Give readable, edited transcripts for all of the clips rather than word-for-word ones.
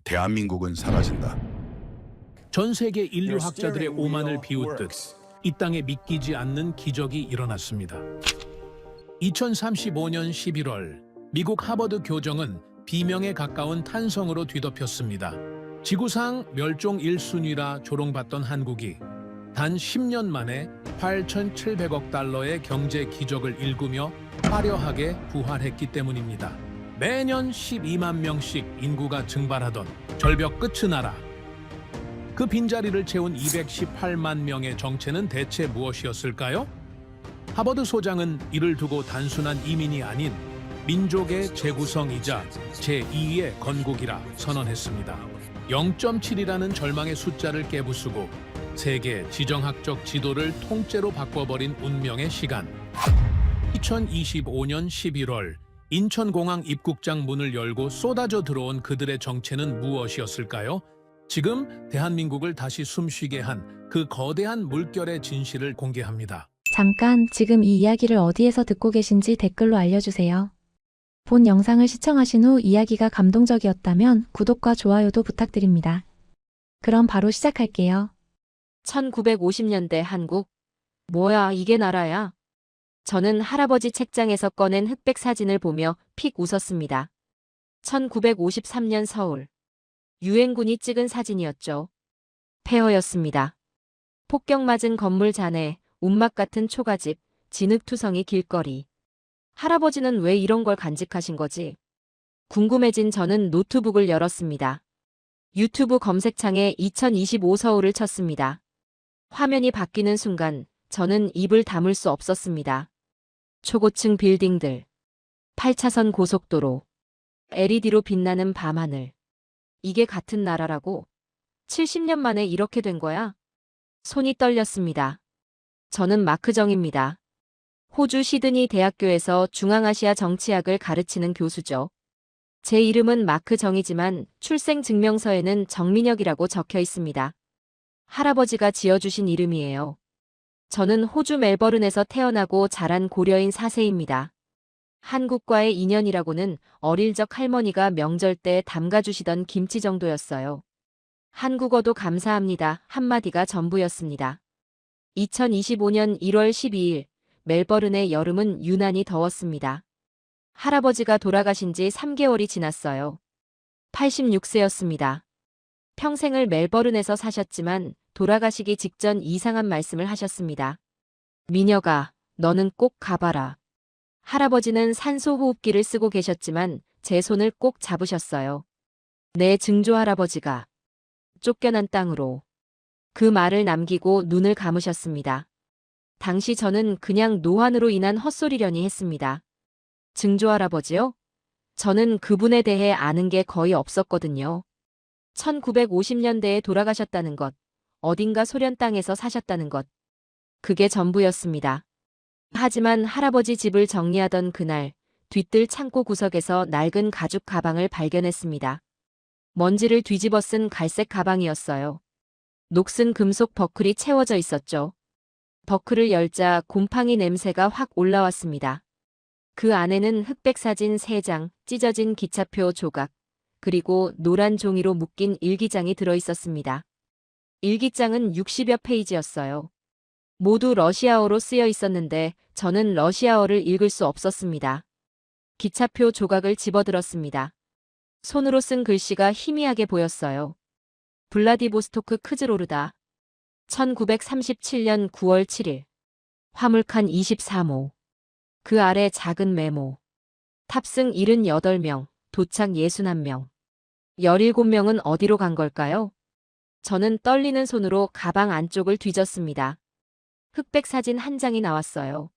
대한민국은 사라진다. 전 세계 인류학자들의 오만을 비웃듯 이 땅에 믿기지 않는 기적이 일어났습니다. 2035년 11월 미국 하버드 교정은 비명에 가까운 탄성으로 뒤덮였습니다. 지구상 멸종 1순위라 조롱받던 한국이 단 10년 만에 8,700억 달러의 경제 기적을 일구며 화려하게 부활했기 때문입니다. 매년 12만 명씩 인구가 증발하던 절벽 끝의 나라. 그 빈자리를 채운 218만 명의 정체는 대체 무엇이었을까요? 하버드 소장은 이를 두고 단순한 이민이 아닌 민족의 재구성이자 제2의 건국이라 선언했습니다. 0.7이라는 절망의 숫자를 깨부수고 세계 지정학적 지도를 통째로 바꿔버린 운명의 시간. 2025년 11월 인천공항 입국장 문을 열고 쏟아져 들어온 그들의 정체는 무엇이었을까요? 지금 대한민국을 다시 숨쉬게 한 그 거대한 물결의 진실을 공개합니다. 잠깐, 지금 이 이야기를 어디에서 듣고 계신지 댓글로 알려주세요. 본 영상을 시청하신 후 이야기가 감동적이었다면 구독과 좋아요도 부탁드립니다. 그럼 바로 시작할게요. 1950년대 한국. 뭐야, 이게 나라야? 저는 할아버지 책장에서 꺼낸 흑백 사진을 보며 픽 웃었습니다. 1953년 서울. 유엔군이 찍은 사진이었죠. 폐허였습니다. 폭격맞은 건물 잔해, 운막 같은 초가집, 진흙투성이 길거리. 할아버지는 왜 이런 걸 간직하신 거지? 궁금해진 저는 노트북을 열었습니다. 유튜브 검색창에 2025 서울을 쳤습니다. 화면이 바뀌는 순간 저는 입을 다물 수 없었습니다. 초고층 빌딩들, 8차선 고속도로, LED로 빛나는 밤하늘. 이게 같은 나라라고? 70년 만에 이렇게 된 거야? 손이 떨렸습니다. 저는 마크정입니다. 호주 시드니 대학교에서 중앙아시아 정치학을 가르치는 교수죠. 제 이름은 마크정이지만 출생증명서에는 정민혁이라고 적혀 있습니다. 할아버지가 지어주신 이름이에요. 저는 호주 멜버른에서 태어나고 자란 고려인 4세입니다. 한국과의 인연이라고는 어릴 적 할머니가 명절 때 담가주시던 김치 정도였어요. 한국어도 감사합니다 한마디가 전부였습니다. 2025년 1월 12일 멜버른의 여름은 유난히 더웠습니다. 할아버지가 돌아가신 지 3개월이 지났어요. 86세였습니다. 평생을 멜버른에서 사셨지만 돌아가시기 직전 이상한 말씀을 하셨습니다. 민혁아, 너는 꼭 가봐라. 할아버지는 산소호흡기를 쓰고 계셨지만 제 손을 꼭 잡으셨어요. 내 증조할아버지가 쫓겨난 땅으로. 그 말을 남기고 눈을 감으셨습니다. 당시 저는 그냥 노환으로 인한 헛소리려니 했습니다. 증조할아버지요? 저는 그분에 대해 아는 게 거의 없었거든요. 1950년대에 돌아가셨다는 것, 어딘가 소련 땅에서 사셨다는 것. 그게 전부였습니다. 하지만 할아버지 집을 정리하던 그날, 뒤뜰 창고 구석에서 낡은 가죽 가방을 발견했습니다. 먼지를 뒤집어 쓴 갈색 가방이었어요. 녹슨 금속 버클이 채워져 있었죠. 버클을 열자 곰팡이 냄새가 확 올라왔습니다. 그 안에는 흑백 사진 3장, 찢어진 기차표 조각, 그리고 노란 종이로 묶인 일기장이 들어있었습니다. 일기장은 60여 페이지였어요. 모두 러시아어로 쓰여 있었는데 저는 러시아어를 읽을 수 없었습니다. 기차표 조각을 집어들었습니다. 손으로 쓴 글씨가 희미하게 보였어요. 블라디보스토크 크즈로르다. 1937년 9월 7일. 화물칸 23호. 그 아래 작은 메모. 탑승 78명, 도착 61명. 17명은 어디로 간 걸까요? 저는 떨리는 손으로 가방 안쪽을 뒤졌습니다. 흑백 사진 한 장이 나왔어요.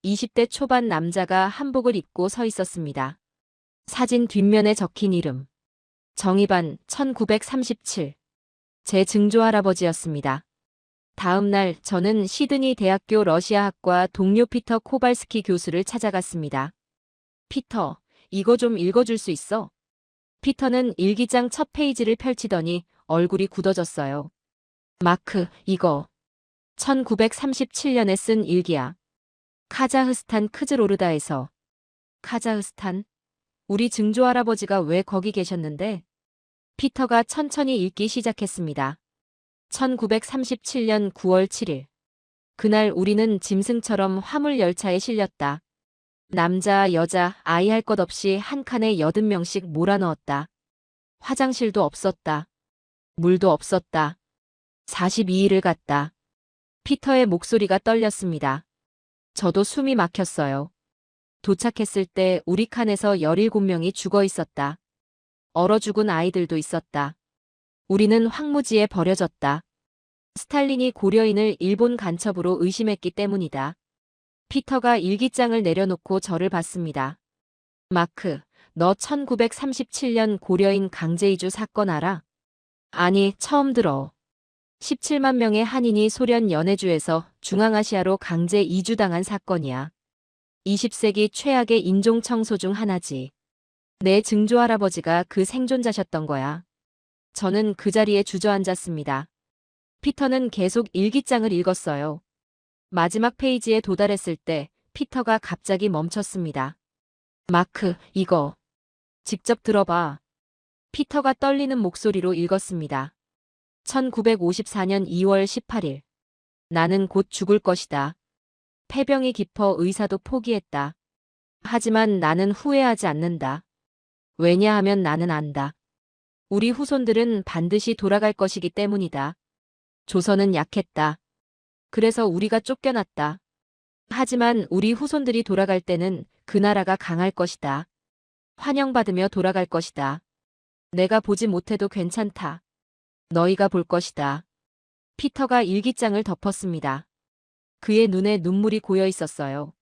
20대 초반 남자가 한복을 입고 서 있었습니다. 사진 뒷면에 적힌 이름. 정의반 1937. 제 증조할아버지였습니다. 다음 날 저는 시드니 대학교 러시아학과 동료 피터 코발스키 교수를 찾아갔습니다. 피터, 이거 좀 읽어줄 수 있어? 피터는 일기장 첫 페이지를 펼치더니 얼굴이 굳어졌어요. 마크, 이거 1937년에 쓴 일기야. 카자흐스탄 크즈로르다에서. 카자흐스탄? 우리 증조할아버지가 왜 거기 계셨는데? 피터가 천천히 읽기 시작했습니다. 1937년 9월 7일. 그날 우리는 짐승처럼 화물 열차에 실렸다. 남자, 여자, 아이 할 것 없이 한 칸에 80명씩 몰아넣었다. 화장실도 없었다. 물도 없었다. 42일을 갔다. 피터의 목소리가 떨렸습니다. 저도 숨이 막혔어요. 도착했을 때 우리 칸에서 17명이 죽어 있었다. 얼어 죽은 아이들도 있었다. 우리는 황무지에 버려졌다. 스탈린이 고려인을 일본 간첩으로 의심했기 때문이다. 피터가 일기장을 내려놓고 저를 봤습니다. 마크, 너 1937년 고려인 강제이주 사건 알아? 아니, 처음 들어. 17만 명의 한인이 소련 연해주에서 중앙아시아로 강제 이주당한 사건이야. 20세기 최악의 인종 청소 중 하나지. 내 증조할아버지가 그 생존자셨던 거야. 저는 그 자리에 주저앉았습니다. 피터는 계속 일기장을 읽었어요. 마지막 페이지에 도달했을 때 피터가 갑자기 멈췄습니다. 마크, 이거 직접 들어봐. 피터가 떨리는 목소리로 읽었습니다. 1954년 2월 18일. 나는 곧 죽을 것이다. 폐병이 깊어 의사도 포기했다. 하지만 나는 후회하지 않는다. 왜냐하면 나는 안다. 우리 후손들은 반드시 돌아갈 것이기 때문이다. 조선은 약했다. 그래서 우리가 쫓겨났다. 하지만 우리 후손들이 돌아갈 때는 그 나라가 강할 것이다. 환영받으며 돌아갈 것이다. 내가 보지 못해도 괜찮다. 너희가 볼 것이다. 피터가 일기장을 덮었습니다. 그의 눈에 눈물이 고여 있었어요.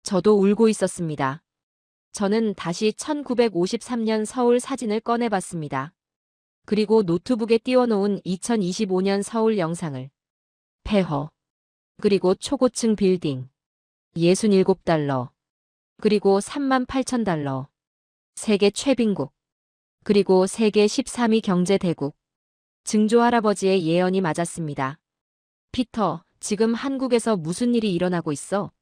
저도 울고 있었습니다. 저는 다시 1953년 서울 사진을 꺼내봤습니다. 그리고 노트북에 띄워놓은 2025년 서울 영상을. 폐허. 그리고 초고층 빌딩. 67달러. 그리고 38,000달러. 세계 최빈국. 그리고 세계 13위 경제대국. 증조할아버지의 예언이 맞았습니다. 피터, 지금 한국에서 무슨 일이 일어나고 있어?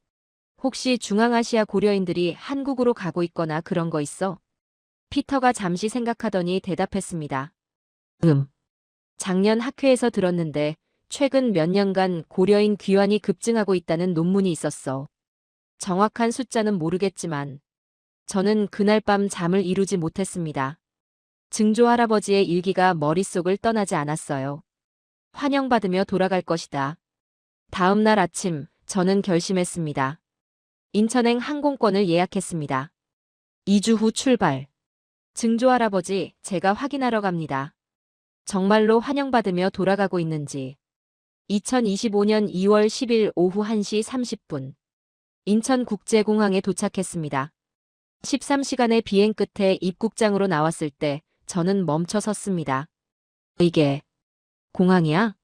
혹시 중앙아시아 고려인들이 한국으로 가고 있거나 그런 거 있어? 피터가 잠시 생각하더니 대답했습니다. 작년 학회에서 들었는데 최근 몇 년간 고려인 귀환이 급증하고 있다는 논문이 있었어. 정확한 숫자는 모르겠지만 저는 그날 밤 잠을 이루지 못했습니다. 증조할아버지의 일기가 머릿속을 떠나지 않았어요. 환영받으며 돌아갈 것이다. 다음 날 아침 저는 결심했습니다. 인천행 항공권을 예약했습니다. 2주 후 출발. 증조할아버지, 제가 확인하러 갑니다. 정말로 환영받으며 돌아가고 있는지. 2025년 2월 10일 오후 1시 30분. 인천국제공항에 도착했습니다. 13시간의 비행 끝에 입국장으로 나왔을 때 저는 멈춰 섰습니다. 이게 공항이야?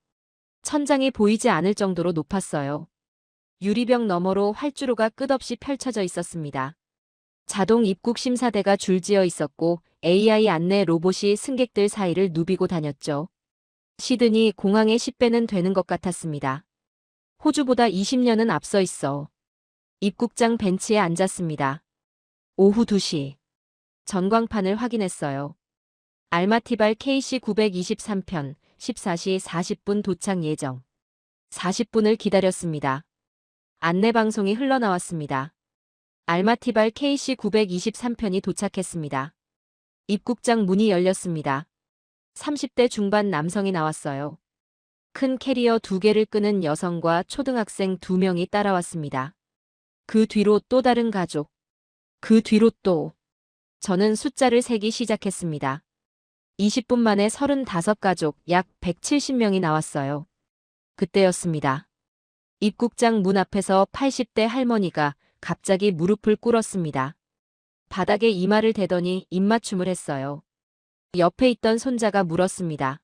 천장이 보이지 않을 정도로 높았어요. 유리병 너머로 활주로가 끝없이 펼쳐져 있었습니다. 자동 입국 심사대가 줄지어 있었고 AI 안내 로봇이 승객들 사이를 누비고 다녔죠. 시드니 공항의 10배는 되는 것 같았습니다. 호주보다 20년은 앞서 있어. 입국장 벤치에 앉았습니다. 오후 2시. 전광판을 확인했어요. 알마티발 KC 923편 14시 40분 도착 예정. 40분을 기다렸습니다. 안내방송이 흘러나왔습니다. 알마티발 KC 923편이 도착했습니다. 입국장 문이 열렸습니다. 30대 중반 남성이 나왔어요. 큰 캐리어 2개를 끄는 여성과 초등학생 2명이 따라왔습니다. 그 뒤로 또 다른 가족. 그 뒤로 또. 저는 숫자를 세기 시작했습니다. 20분 만에 35가족 약 170명이 나왔어요. 그때였습니다. 입국장 문 앞에서 80대 할머니가 갑자기 무릎을 꿇었습니다. 바닥에 이마를 대더니 입맞춤을 했어요. 옆에 있던 손자가 물었습니다.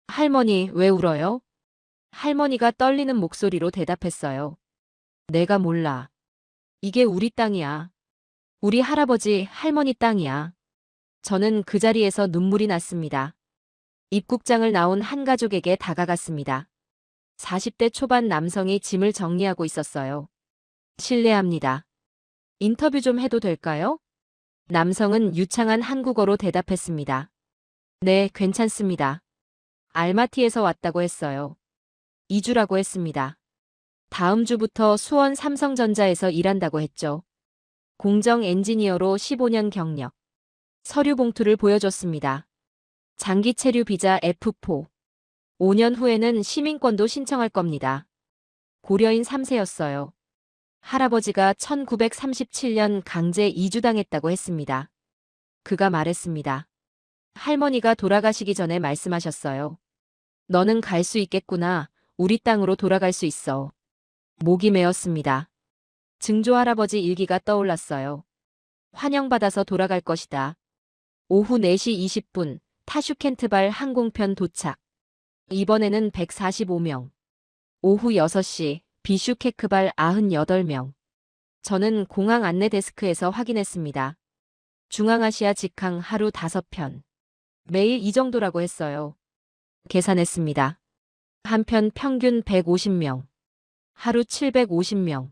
할머니, 왜 울어요? 할머니가 떨리는 목소리로 대답했어요. 내가 몰라. 이게 우리 땅이야. 우리 할아버지, 할머니 땅이야. 저는 그 자리에서 눈물이 났습니다. 입국장을 나온 한 가족에게 다가갔습니다. 40대 초반 남성이 짐을 정리하고 있었어요. 실례합니다. 인터뷰 좀 해도 될까요? 남성은 유창한 한국어로 대답했습니다. 네, 괜찮습니다. 알마티에서 왔다고 했어요. 2주라고 했습니다. 다음 주부터 수원 삼성전자에서 일한다고 했죠. 공정 엔지니어로 15년 경력. 서류 봉투를 보여줬습니다. 장기 체류 비자 F4. 5년 후에는 시민권도 신청할 겁니다. 고려인 3세였어요. 할아버지가 1937년 강제 이주당했다고 했습니다. 그가 말했습니다. 할머니가 돌아가시기 전에 말씀하셨어요. 너는 갈 수 있겠구나. 우리 땅으로 돌아갈 수 있어. 목이 메었습니다. 증조 할아버지 일기가 떠올랐어요. 환영받아서 돌아갈 것이다. 오후 4시 20분 타슈켄트발 항공편 도착. 이번에는 145명. 오후 6시 비슈케크발 98명. 저는 공항 안내 데스크에서 확인했습니다. 중앙아시아 직항 하루 5편. 매일 이 정도라고 했어요. 계산했습니다. 한 편 평균 150명. 하루 750명.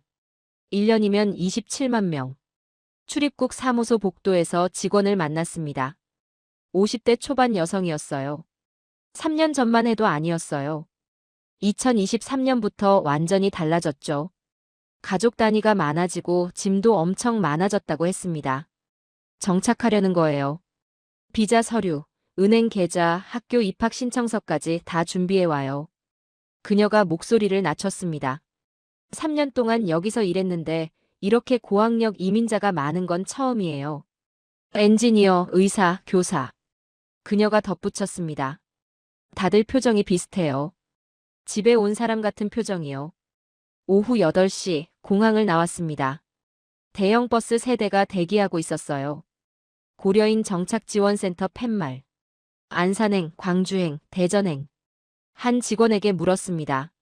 1년이면 27만 명. 출입국 사무소 복도에서 직원을 만났습니다. 50대 초반 여성이었어요. 3년 전만 해도 아니었어요. 2023년부터 완전히 달라졌죠. 가족 단위가 많아지고 짐도 엄청 많아졌다고 했습니다. 정착하려는 거예요. 비자 서류, 은행 계좌, 학교 입학 신청서까지 다 준비해와요. 그녀가 목소리를 낮췄습니다. 3년 동안 여기서 일했는데 이렇게 고학력 이민자가 많은 건 처음이에요. 엔지니어, 의사, 교사. 그녀가 덧붙였습니다. 다들 표정이 비슷해요. 집에 온 사람 같은 표정이요. 오후 8시 공항을 나왔습니다. 대형 버스 3대가 대기하고 있었어요. 고려인 정착지원센터 팻말. 안산행, 광주행, 대전행. 한 직원에게 물었습니다.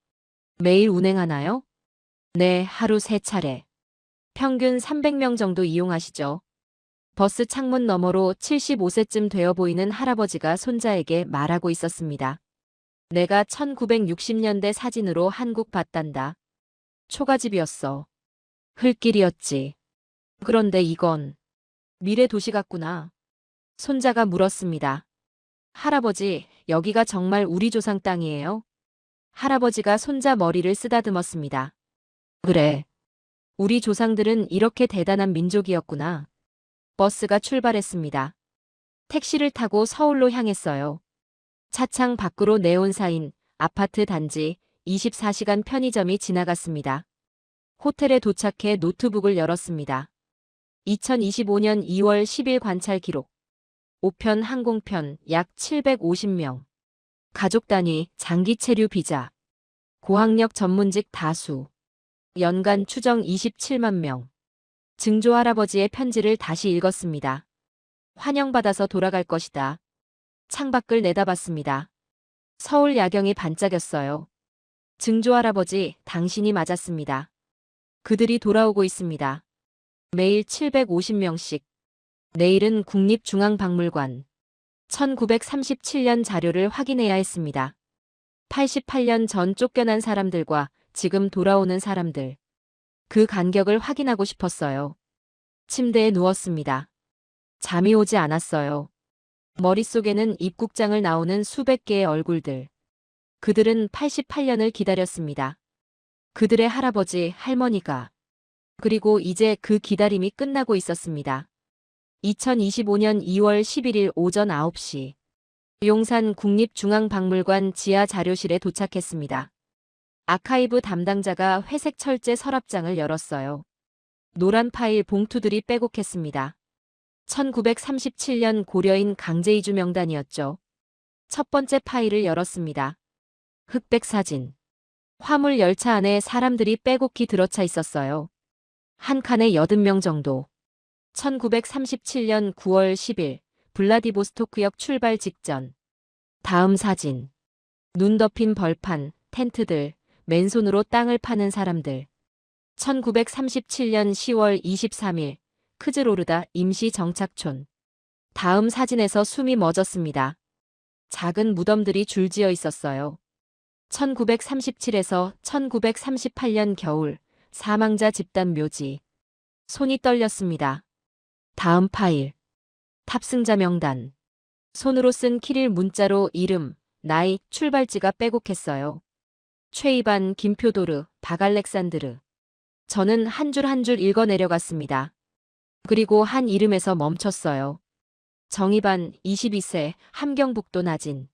매일 운행하나요? 네, 하루 3차례. 평균 300명 정도 이용하시죠. 버스 창문 너머로 75세쯤 되어 보이는 할아버지가 손자에게 말하고 있었습니다. 내가 1960년대 사진으로 한국 봤단다. 초가집이었어. 흙길이었지. 그런데 이건 미래 도시 같구나. 손자가 물었습니다. 할아버지, 여기가 정말 우리 조상 땅이에요? 할아버지가 손자 머리를 쓰다듬었습니다. 그래. 우리 조상들은 이렇게 대단한 민족이었구나. 버스가 출발했습니다. 택시를 타고 서울로 향했어요. 차창 밖으로 네온사인, 아파트 단지, 24시간 편의점이 지나갔습니다. 호텔에 도착해 노트북을 열었습니다. 2025년 2월 10일 관찰 기록. 5편 항공편 약 750명. 가족 단위 장기 체류 비자. 고학력 전문직 다수. 연간 추정 27만 명. 증조 할아버지의 편지를 다시 읽었습니다. 환영받아서 돌아갈 것이다. 창밖을 내다봤습니다. 서울 야경이 반짝였어요. 증조 할아버지, 당신이 맞았습니다. 그들이 돌아오고 있습니다. 매일 750명씩. 내일은 국립중앙박물관. 1937년 자료를 확인해야 했습니다. 88년 전 쫓겨난 사람들과 지금 돌아오는 사람들. 그 간격을 확인하고 싶었어요. 침대에 누웠습니다. 잠이 오지 않았어요. 머릿속에는 입국장을 나오는 수백 개의 얼굴들. 그들은 88년을 기다렸습니다. 그들의 할아버지, 할머니가. 그리고 이제 그 기다림이 끝나고 있었습니다. 2025년 2월 11일 오전 9시. 용산 국립중앙박물관 지하 자료실에 도착했습니다. 아카이브 담당자가 회색 철제 서랍장을 열었어요. 노란 파일 봉투들이 빼곡했습니다. 1937년 고려인 강제이주 명단이었죠. 첫 번째 파일을 열었습니다. 흑백 사진. 화물 열차 안에 사람들이 빼곡히 들어차 있었어요. 한 칸에 80명 정도. 1937년 9월 10일 블라디보스토크역 출발 직전. 다음 사진. 눈 덮인 벌판, 텐트들, 맨손으로 땅을 파는 사람들. 1937년 10월 23일 크즈로르다 임시 정착촌. 다음 사진에서 숨이 멎었습니다. 작은 무덤들이 줄지어 있었어요. 1937에서 1938년 겨울 사망자 집단 묘지. 손이 떨렸습니다. 다음 파일. 탑승자 명단. 손으로 쓴 키릴 문자로 이름, 나이, 출발지가 빼곡했어요. 최이반, 김표도르, 박알렉산드르. 저는 한 줄 한 줄 읽어 내려갔습니다. 그리고 한 이름에서 멈췄어요. 정이반, 22세, 함경북도 나진.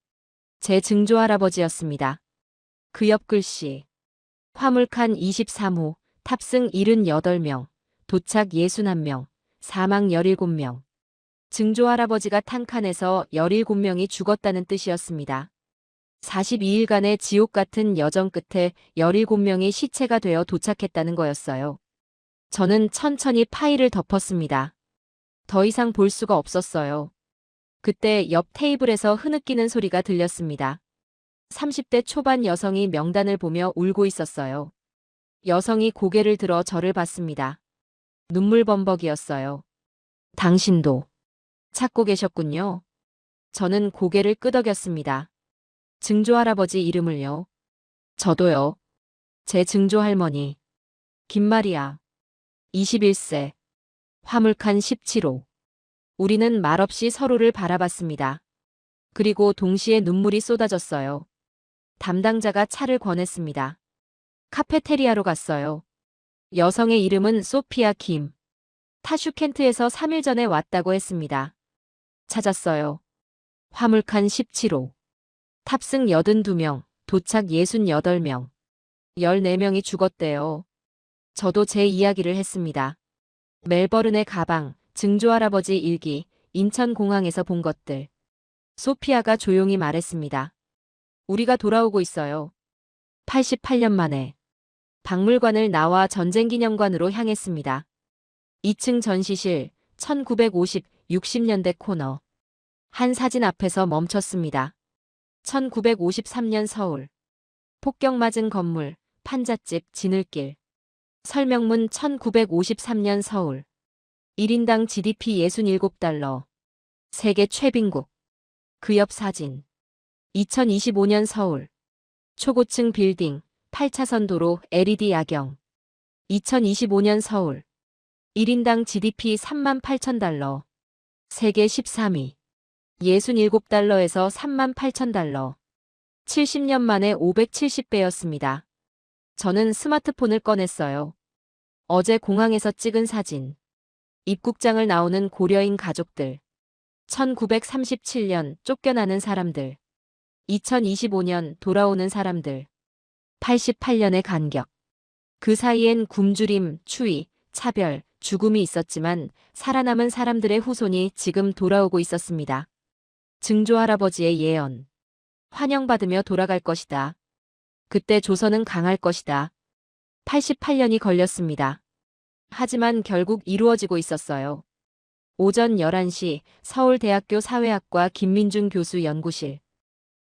제 증조할아버지였습니다. 그 옆 글씨. 화물칸 23호, 탑승 78명, 도착 61명, 사망 17명. 증조할아버지가 탄 칸에서 17명이 죽었다는 뜻이었습니다. 42일간의 지옥 같은 여정 끝에 17명이 시체가 되어 도착했다는 거였어요. 저는 천천히 파일을 덮었습니다. 더 이상 볼 수가 없었어요. 그때 옆 테이블에서 흐느끼는 소리가 들렸습니다. 30대 초반 여성이 명단을 보며 울고 있었어요. 여성이 고개를 들어 저를 봤습니다. 눈물범벅이었어요. 당신도 찾고 계셨군요. 저는 고개를 끄덕였습니다. 증조할아버지 이름을요. 저도요. 제 증조할머니. 김마리아. 21세. 화물칸 17호. 우리는 말없이 서로를 바라봤습니다. 그리고 동시에 눈물이 쏟아졌어요. 담당자가 차를 권했습니다. 카페테리아로 갔어요. 여성의 이름은 소피아 김. 타슈켄트에서 3일 전에 왔다고 했습니다. 찾았어요. 화물칸 17호. 탑승 82명, 도착 68명. 14명이 죽었대요. 저도 제 이야기를 했습니다. 멜버른의 가방, 증조할아버지 일기, 인천공항에서 본 것들. 소피아가 조용히 말했습니다. 우리가 돌아오고 있어요. 88년 만에. 박물관을 나와 전쟁기념관으로 향했습니다. 2층 전시실, 1950, 60년대 코너. 한 사진 앞에서 멈췄습니다. 1953년 서울. 폭격 맞은 건물, 판잣집, 지늘길. 설명문 1953년 서울. 1인당 GDP 67달러. 세계 최빈국. 그 옆 사진. 2025년 서울. 초고층 빌딩, 8차선 도로, LED 야경. 2025년 서울. 1인당 GDP 38,000달러. 세계 13위. 67달러에서 38,000달러. 70년 만에 570배였습니다. 저는 스마트폰을 꺼냈어요. 어제 공항에서 찍은 사진. 입국장을 나오는 고려인 가족들. 1937년 쫓겨나는 사람들. 2025년 돌아오는 사람들. 88년의 간격. 그 사이엔 굶주림, 추위, 차별, 죽음이 있었지만 살아남은 사람들의 후손이 지금 돌아오고 있었습니다. 증조할아버지의 예언. 환영받으며 돌아갈 것이다. 그때 조선은 강할 것이다. 88년이 걸렸습니다. 하지만 결국 이루어지고 있었어요. 오전 11시 서울대학교 사회학과 김민중 교수 연구실.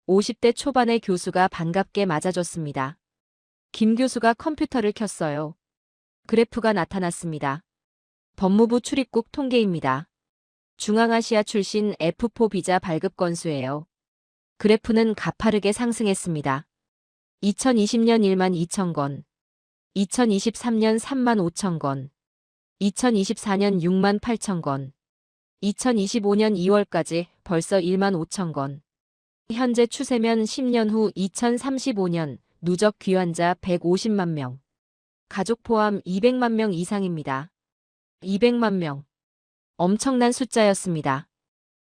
50대 초반의 교수가 반갑게 맞아줬습니다. 김 교수가 컴퓨터를 켰어요. 그래프가 나타났습니다. 법무부 출입국 통계입니다. 중앙아시아 출신 F4 비자 발급 건수예요. 그래프는 가파르게 상승했습니다. 2020년 1만 2천 건, 2023년 3만 5천 건, 2024년 6만 8천 건, 2025년 2월까지 벌써 1만 5천 건. 현재 추세면 10년 후 2035년 누적 귀환자 150만 명. 가족 포함 200만 명 이상입니다. 200만 명. 엄청난 숫자였습니다.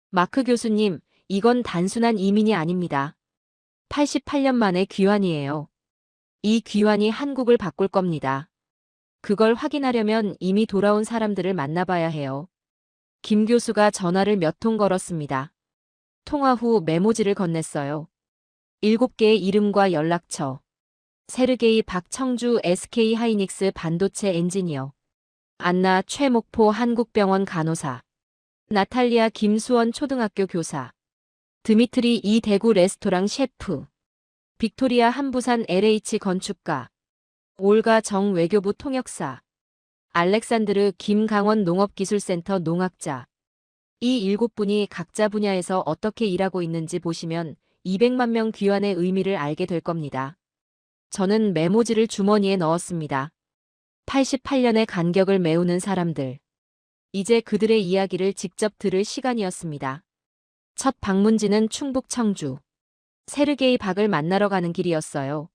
마크 교수님, 이건 단순한 이민이 아닙니다. 88년 만에 귀환이에요. 이 귀환이 한국을 바꿀 겁니다. 그걸 확인하려면 이미 돌아온 사람들을 만나봐야 해요. 김 교수가 전화를 몇 통 걸었습니다. 통화 후 메모지를 건넸어요. 7개의 이름과 연락처. 세르게이 박청주 SK 하이닉스 반도체 엔지니어. 안나 최목포 한국병원 간호사. 나탈리아 김수원 초등학교 교사. 드미트리 이 대구 레스토랑 셰프. 빅토리아 한부산 LH 건축가. 올가 정 외교부 통역사. 알렉산드르 김강원 농업기술센터 농학자. 이 7분이 각자 분야에서 어떻게 일하고 있는지 보시면 200만 명 귀환의 의미를 알게 될 겁니다. 저는 메모지를 주머니에 넣었습니다. 88년의 간격을 메우는 사람들. 이제 그들의 이야기를 직접 들을 시간이었습니다. 첫 방문지는 충북 청주. 세르게이 박을 만나러 가는 길이었어요.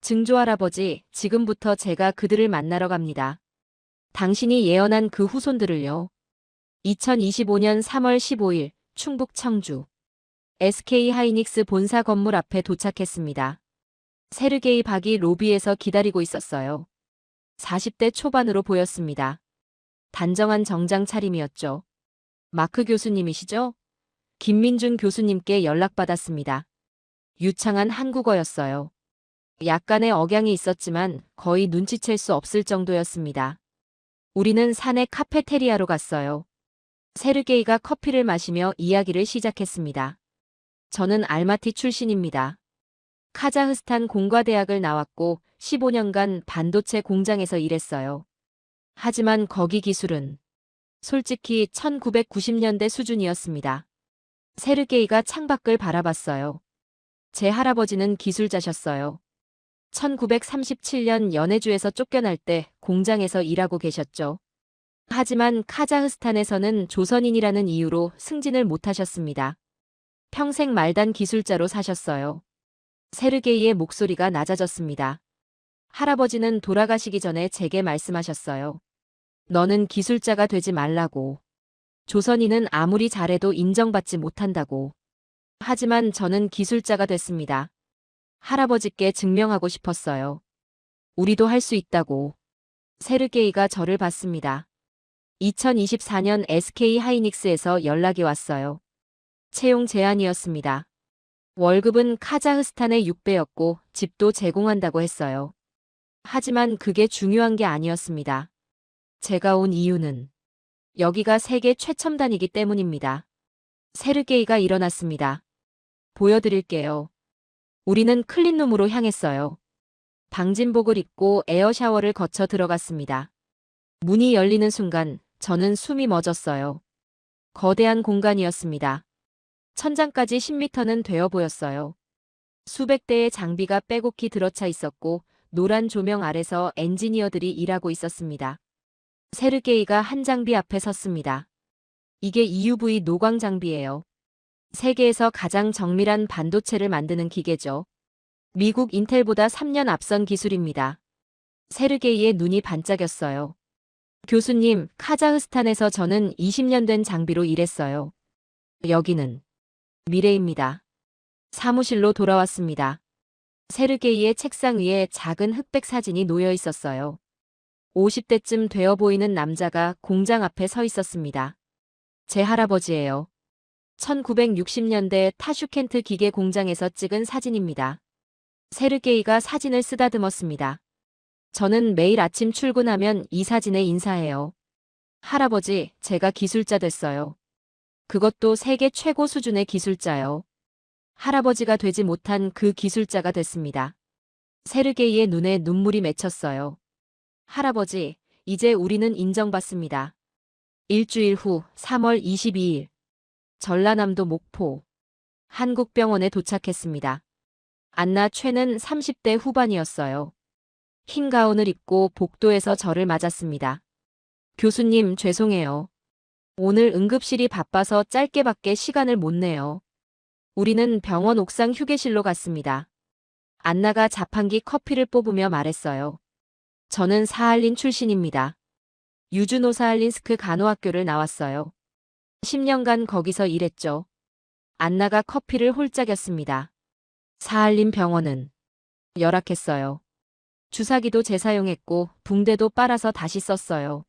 증조 할아버지, 지금부터 제가 그들을 만나러 갑니다. 당신이 예언한 그 후손들을요. 2025년 3월 15일 충북 청주. SK 하이닉스 본사 건물 앞에 도착했습니다. 세르게이 박이 로비에서 기다리고 있었어요. 40대 초반으로 보였습니다. 단정한 정장 차림이었죠. 마크 교수님이시죠? 김민준 교수님께 연락받았습니다. 유창한 한국어였어요. 약간의 억양이 있었지만 거의 눈치챌 수 없을 정도였습니다. 우리는 사내 카페테리아로 갔어요. 세르게이가 커피를 마시며 이야기를 시작했습니다. 저는 알마티 출신입니다. 카자흐스탄 공과대학을 나왔고 15년간 반도체 공장에서 일했어요. 하지만 거기 기술은 솔직히 1990년대 수준이었습니다. 세르게이가 창밖을 바라봤어요. 제 할아버지는 기술자셨어요. 1937년 연해주에서 쫓겨날 때 공장에서 일하고 계셨죠. 하지만 카자흐스탄에서는 조선인이라는 이유로 승진을 못하셨습니다. 평생 말단 기술자로 사셨어요. 세르게이의 목소리가 낮아졌습니다. 할아버지는 돌아가시기 전에 제게 말씀하셨어요. 너는 기술자가 되지 말라고. 조선인은 아무리 잘해도 인정받지 못한다고. 하지만 저는 기술자가 됐습니다. 할아버지께 증명하고 싶었어요. 우리도 할 수 있다고. 세르게이가 저를 봤습니다. 2024년 SK 하이닉스에서 연락이 왔어요. 채용 제안이었습니다. 월급은 카자흐스탄의 6배였고 집도 제공한다고 했어요. 하지만 그게 중요한 게 아니었습니다. 제가 온 이유는 여기가 세계 최첨단이기 때문입니다. 세르게이가 일어났습니다. 보여드릴게요. 우리는 클린룸으로 향했어요. 방진복을 입고 에어샤워를 거쳐 들어갔습니다. 문이 열리는 순간 저는 숨이 멎었어요. 거대한 공간이었습니다. 천장까지 10m는 되어 보였어요. 수백 대의 장비가 빼곡히 들어차 있었고 노란 조명 아래서 엔지니어들이 일하고 있었습니다. 세르게이가 한 장비 앞에 섰습니다. 이게 EUV 노광 장비예요. 세계에서 가장 정밀한 반도체를 만드는 기계죠. 미국 인텔보다 3년 앞선 기술입니다. 세르게이의 눈이 반짝였어요. 교수님, 카자흐스탄에서 저는 20년 된 장비로 일했어요. 여기는 미래입니다. 사무실로 돌아왔습니다. 세르게이의 책상 위에 작은 흑백 사진이 놓여 있었어요. 50대쯤 되어 보이는 남자가 공장 앞에 서 있었습니다. 제 할아버지예요. 1960년대 타슈켄트 기계 공장에서 찍은 사진입니다. 세르게이가 사진을 쓰다듬었습니다. 저는 매일 아침 출근하면 이 사진에 인사해요. 할아버지, 제가 기술자 됐어요. 그것도 세계 최고 수준의 기술자요. 할아버지가 되지 못한 그 기술자가 됐습니다. 세르게이의 눈에 눈물이 맺혔어요. 할아버지, 이제 우리는 인정받습니다. 일주일 후 3월 22일 전라남도 목포 한국병원에 도착했습니다. 안나 최는 30대 후반이었어요. 흰 가운을 입고 복도에서 저를 맞았습니다. 교수님, 죄송해요. 오늘 응급실이 바빠서 짧게밖에 시간을 못 내요. 우리는 병원 옥상 휴게실로 갔습니다. 안나가 자판기 커피를 뽑으며 말했어요. 저는 사할린 출신입니다. 유주노사할린스크 간호학교를 나왔어요. 10년간 거기서 일했죠. 안나가 커피를 홀짝였습니다. 사할린 병원은 열악했어요. 주사기도 재사용했고 붕대도 빨아서 다시 썼어요.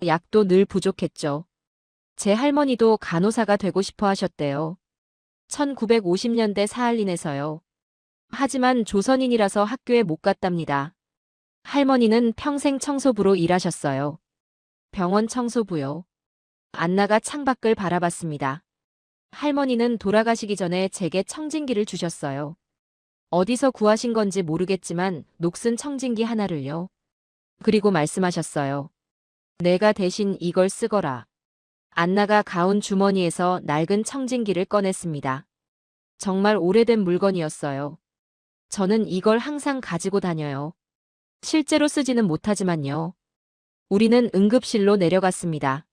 약도 늘 부족했죠. 제 할머니도 간호사가 되고 싶어 하셨대요. 1950년대 사할린에서요. 하지만 조선인이라서 학교에 못 갔답니다. 할머니는 평생 청소부로 일하셨어요. 병원 청소부요. 안나가 창밖을 바라봤습니다. 할머니는 돌아가시기 전에 제게 청진기를 주셨어요. 어디서 구하신 건지 모르겠지만 녹슨 청진기 하나를요. 그리고 말씀하셨어요. 내가 대신 이걸 쓰거라. 안나가 가운 주머니에서 낡은 청진기를 꺼냈습니다. 정말 오래된 물건이었어요. 저는 이걸 항상 가지고 다녀요. 실제로 쓰지는 못하지만요. 우리는 응급실로 내려갔습니다.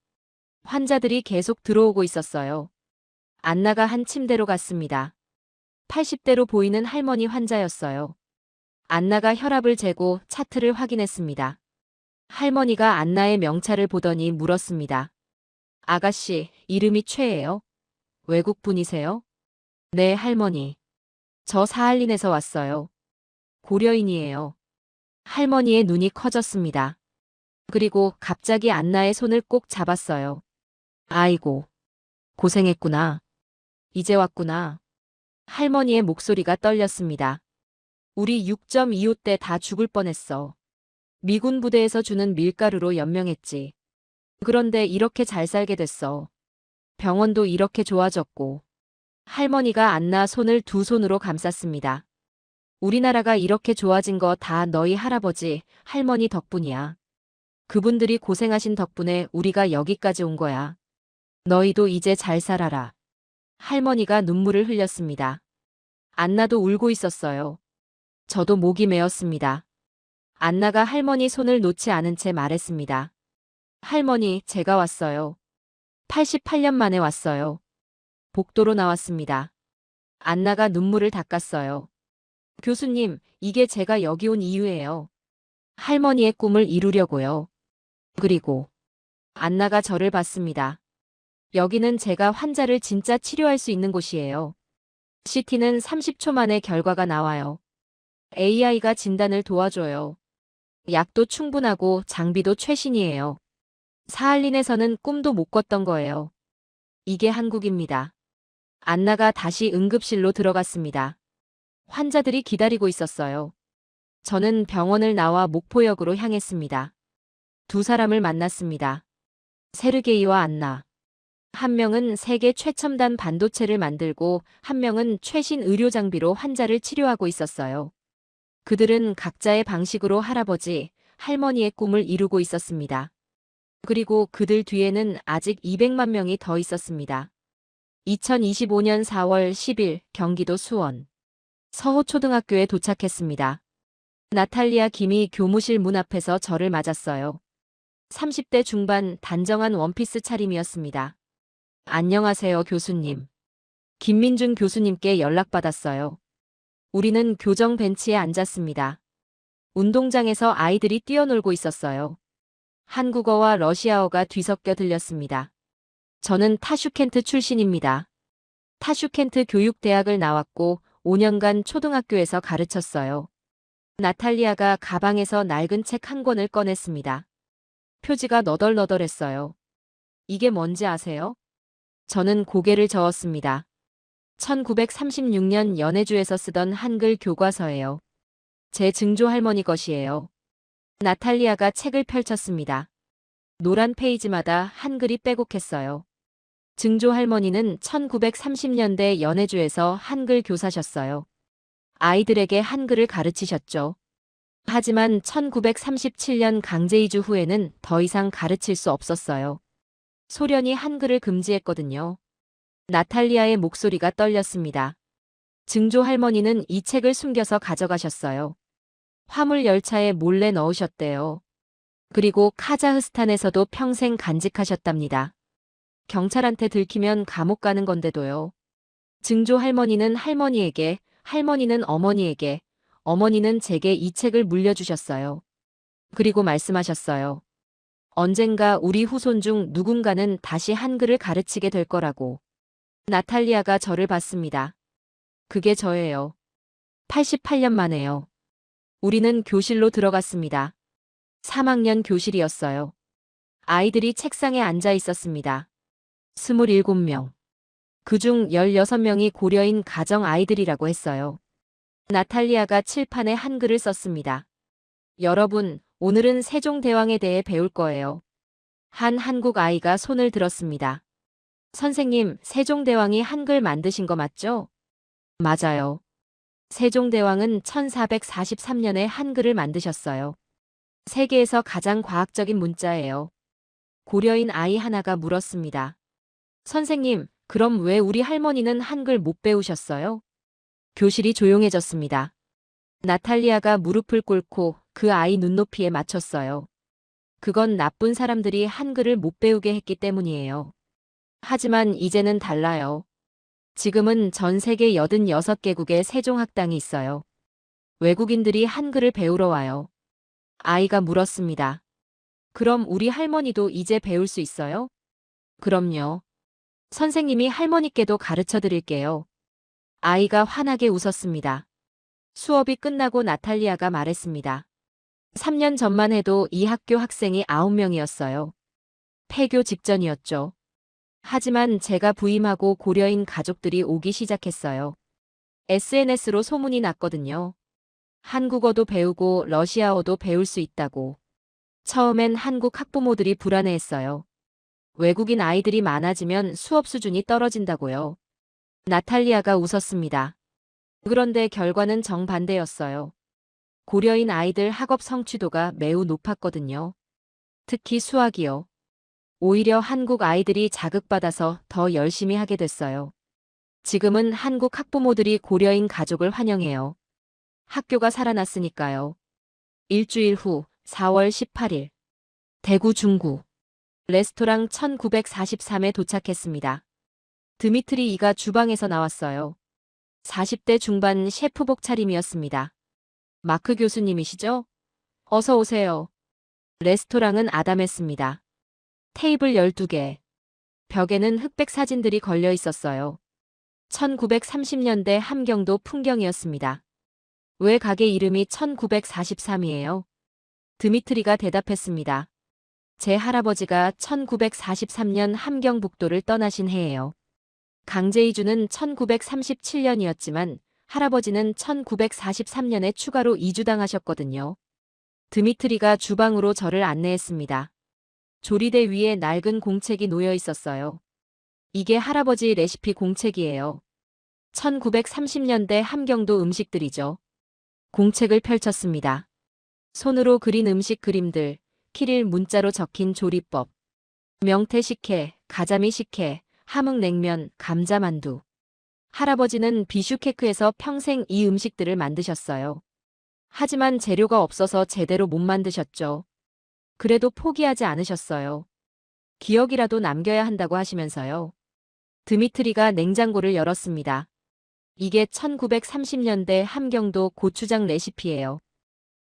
환자들이 계속 들어오고 있었어요. 안나가 한 침대로 갔습니다. 80대로 보이는 할머니 환자였어요. 안나가 혈압을 재고 차트를 확인했습니다. 할머니가 안나의 명찰을 보더니 물었습니다. 아가씨, 이름이 최예요? 외국 분이세요? 네, 할머니. 저 사할린에서 왔어요. 고려인이에요. 할머니의 눈이 커졌습니다. 그리고 갑자기 안나의 손을 꼭 잡았어요. 아이고, 고생했구나. 이제 왔구나. 할머니의 목소리가 떨렸습니다. 우리 6.25 때 다 죽을 뻔했어. 미군 부대에서 주는 밀가루로 연명했지. 그런데 이렇게 잘 살게 됐어. 병원도 이렇게 좋아졌고. 할머니가 안나 손을 두 손으로 감쌌습니다. 우리나라가 이렇게 좋아진 거 다 너희 할아버지, 할머니 덕분이야. 그분들이 고생하신 덕분에 우리가 여기까지 온 거야. 너희도 이제 잘 살아라. 할머니가 눈물을 흘렸습니다. 안나도 울고 있었어요. 저도 목이 메었습니다. 안나가 할머니 손을 놓지 않은 채 말했습니다. 할머니, 제가 왔어요. 88년 만에 왔어요. 복도로 나왔습니다. 안나가 눈물을 닦았어요. 교수님, 이게 제가 여기 온 이유예요. 할머니의 꿈을 이루려고요. 그리고 안나가 저를 봤습니다. 여기는 제가 환자를 진짜 치료할 수 있는 곳이에요. CT는 30초 만에 결과가 나와요. AI가 진단을 도와줘요. 약도 충분하고 장비도 최신이에요. 사할린에서는 꿈도 못 꿨던 거예요. 이게 한국입니다. 안나가 다시 응급실로 들어갔습니다. 환자들이 기다리고 있었어요. 저는 병원을 나와 목포역으로 향했습니다. 두 사람을 만났습니다. 세르게이와 안나. 한 명은 세계 최첨단 반도체를 만들고 한 명은 최신 의료 장비로 환자를 치료하고 있었어요. 그들은 각자의 방식으로 할아버지, 할머니의 꿈을 이루고 있었습니다. 그리고 그들 뒤에는 아직 200만 명이 더 있었습니다. 2025년 4월 10일 경기도 수원 서호초등학교에 도착했습니다. 나탈리아 김이 교무실 문 앞에서 저를 맞았어요. 30대 중반 단정한 원피스 차림이었습니다. 안녕하세요, 교수님. 김민준 교수님께 연락받았어요. 우리는 교정 벤치에 앉았습니다. 운동장에서 아이들이 뛰어놀고 있었어요. 한국어와 러시아어가 뒤섞여 들렸습니다. 저는 타슈켄트 출신입니다. 타슈켄트 교육대학을 나왔고 5년간 초등학교에서 가르쳤어요. 나탈리아가 가방에서 낡은 책 한 권을 꺼냈습니다. 표지가 너덜너덜했어요. 이게 뭔지 아세요? 저는 고개를 저었습니다. 1936년 연해주에서 쓰던 한글 교과서예요. 제 증조 할머니 것이에요. 나탈리아가 책을 펼쳤습니다. 노란 페이지마다 한글이 빼곡했어요. 증조 할머니는 1930년대 연해주에서 한글 교사셨어요. 아이들에게 한글을 가르치셨죠. 하지만 1937년 강제이주 후에는 더 이상 가르칠 수 없었어요. 소련이 한글을 금지했거든요. 나탈리아의 목소리가 떨렸습니다. 증조 할머니는 이 책을 숨겨서 가져가셨어요. 화물 열차에 몰래 넣으셨대요. 그리고 카자흐스탄에서도 평생 간직하셨답니다. 경찰한테 들키면 감옥 가는 건데도요. 증조 할머니는 할머니에게, 할머니는 어머니에게, 어머니는 제게 이 책을 물려주셨어요. 그리고 말씀하셨어요. 언젠가 우리 후손 중 누군가는 다시 한글을 가르치게 될 거라고. 나탈리아가 저를 봤습니다. 그게 저예요. 88년 만에요. 우리는 교실로 들어갔습니다. 3학년 교실이었어요. 아이들이 책상에 앉아 있었습니다. 27명. 그중 16명이 고려인 가정 아이들이라고 했어요. 나탈리아가 칠판에 한글을 썼습니다. 여러분, 오늘은 세종대왕에 대해 배울 거예요. 한 한국 아이가 손을 들었습니다. 선생님, 세종대왕이 한글 만드신 거 맞죠? 맞아요. 세종대왕은 1443년에 한글을 만드셨어요. 세계에서 가장 과학적인 문자예요. 고려인 아이 하나가 물었습니다. 선생님, 그럼 왜 우리 할머니는 한글 못 배우셨어요? 교실이 조용해졌습니다. 나탈리아가 무릎을 꿇고 그 아이 눈높이에 맞췄어요. 그건 나쁜 사람들이 한글을 못 배우게 했기 때문이에요. 하지만 이제는 달라요. 지금은 전 세계 86개국에 세종학당이 있어요. 외국인들이 한글을 배우러 와요. 아이가 물었습니다. 그럼 우리 할머니도 이제 배울 수 있어요? 그럼요. 선생님이 할머니께도 가르쳐 드릴게요. 아이가 환하게 웃었습니다. 수업이 끝나고 나탈리아가 말했습니다. 3년 전만 해도 이 학교 학생이 9명이었어요. 폐교 직전이었죠. 하지만 제가 부임하고 고려인 가족들이 오기 시작했어요. SNS로 소문이 났거든요. 한국어도 배우고 러시아어도 배울 수 있다고. 처음엔 한국 학부모들이 불안해했어요. 외국인 아이들이 많아지면 수업 수준이 떨어진다고요. 나탈리아가 웃었습니다. 그런데 결과는 정반대였어요. 고려인 아이들 학업 성취도가 매우 높았거든요. 특히 수학이요. 오히려 한국 아이들이 자극받아서 더 열심히 하게 됐어요. 지금은 한국 학부모들이 고려인 가족을 환영해요. 학교가 살아났으니까요. 일주일 후 4월 18일 대구 중구 레스토랑 1943에 도착했습니다. 드미트리 이가 주방에서 나왔어요. 40대 중반 셰프복 차림이었습니다. 마크 교수님이시죠? 어서 오세요. 레스토랑은 아담했습니다. 테이블 12개. 벽에는 흑백 사진들이 걸려 있었어요. 1930년대 함경도 풍경이었습니다. 왜 가게 이름이 1943이에요? 드미트리가 대답했습니다. 제 할아버지가 1943년 함경북도를 떠나신 해예요. 강제 이주는 1937년이었지만 할아버지는 1943년에 추가로 이주당하셨거든요. 드미트리가 주방으로 저를 안내했습니다. 조리대 위에 낡은 공책이 놓여 있었어요. 이게 할아버지 레시피 공책이에요. 1930년대 함경도 음식들이죠. 공책을 펼쳤습니다. 손으로 그린 음식 그림들, 키릴 문자로 적힌 조리법. 명태 식혜, 가자미 식혜, 함흥냉면, 감자만두. 할아버지는 비슈케크에서 평생 이 음식들을 만드셨어요. 하지만 재료가 없어서 제대로 못 만드셨죠. 그래도 포기하지 않으셨어요. 기억이라도 남겨야 한다고 하시면서요. 드미트리가 냉장고를 열었습니다. 이게 1930년대 함경도 고추장 레시피예요.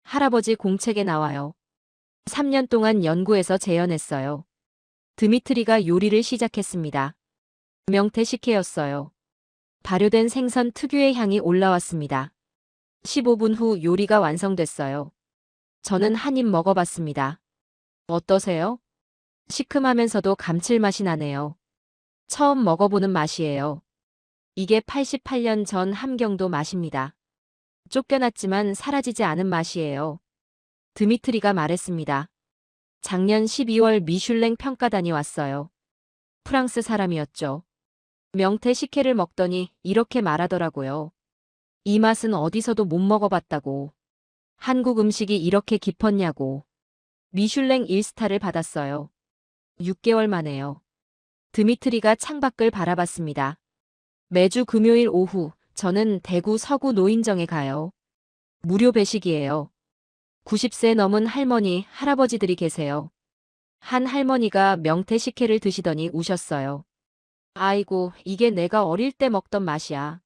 할아버지 공책에 나와요. 3년 동안 연구해서 재현했어요. 드미트리가 요리를 시작했습니다. 명태 식혜였어요. 발효된 생선 특유의 향이 올라왔습니다. 15분 후 요리가 완성됐어요. 저는 한 입 먹어봤습니다. 어떠세요? 시큼하면서도 감칠맛이 나네요. 처음 먹어보는 맛이에요. 이게 88년 전 함경도 맛입니다. 쫓겨났지만 사라지지 않은 맛이에요. 드미트리가 말했습니다. 작년 12월 미슐랭 평가단이 왔어요. 프랑스 사람이었죠. 명태 식혜를 먹더니 이렇게 말하더라고요. 이 맛은 어디서도 못 먹어봤다고. 한국 음식이 이렇게 깊었냐고. 미슐랭 1스타를 받았어요. 6개월 만에요. 드미트리가 창밖을 바라봤습니다. 매주 금요일 오후 저는 대구 서구 노인정에 가요. 무료 배식이에요. 90세 넘은 할머니, 할아버지들이 계세요. 한 할머니가 명태 식혜를 드시더니 우셨어요. 아이고, 이게 내가 어릴 때 먹던 맛이야.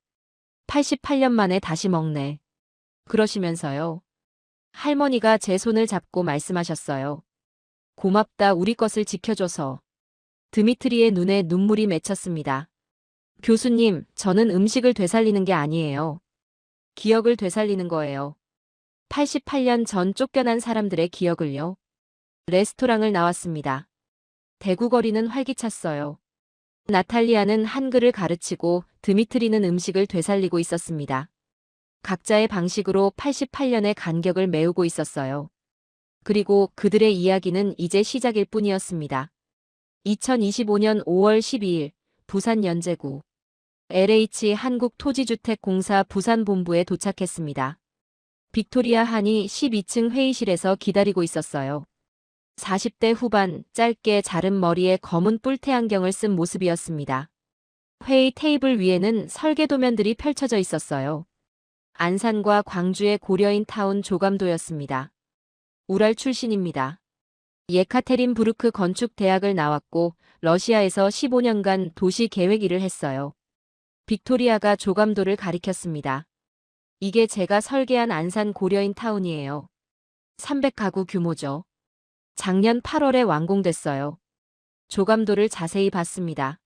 88년 만에 다시 먹네. 그러시면서요. 할머니가 제 손을 잡고 말씀하셨어요. 고맙다, 우리 것을 지켜줘서. 드미트리의 눈에 눈물이 맺혔습니다. 교수님, 저는 음식을 되살리는 게 아니에요. 기억을 되살리는 거예요. 88년 전 쫓겨난 사람들의 기억을요. 레스토랑을 나왔습니다. 대구 거리는 활기찼어요. 나탈리아는 한글을 가르치고 드미트리는 음식을 되살리고 있었습니다. 각자의 방식으로 88년의 간격을 메우고 있었어요. 그리고 그들의 이야기는 이제 시작일 뿐이었습니다. 2025년 5월 12일 부산 연제구 LH 한국토지주택공사 부산본부에 도착했습니다. 빅토리아 한이 12층 회의실에서 기다리고 있었어요. 40대 후반, 짧게 자른 머리에 검은 뿔테 안경을 쓴 모습이었습니다. 회의 테이블 위에는 설계도면들이 펼쳐져 있었어요. 안산과 광주의 고려인 타운 조감도였습니다. 우랄 출신입니다. 예카테린부르크 건축대학을 나왔고 러시아에서 15년간 도시 계획 일을 했어요. 빅토리아가 조감도를 가리켰습니다. 이게 제가 설계한 안산 고려인 타운이에요. 300가구 규모죠. 작년 8월에 완공됐어요. 조감도를 자세히 봤습니다.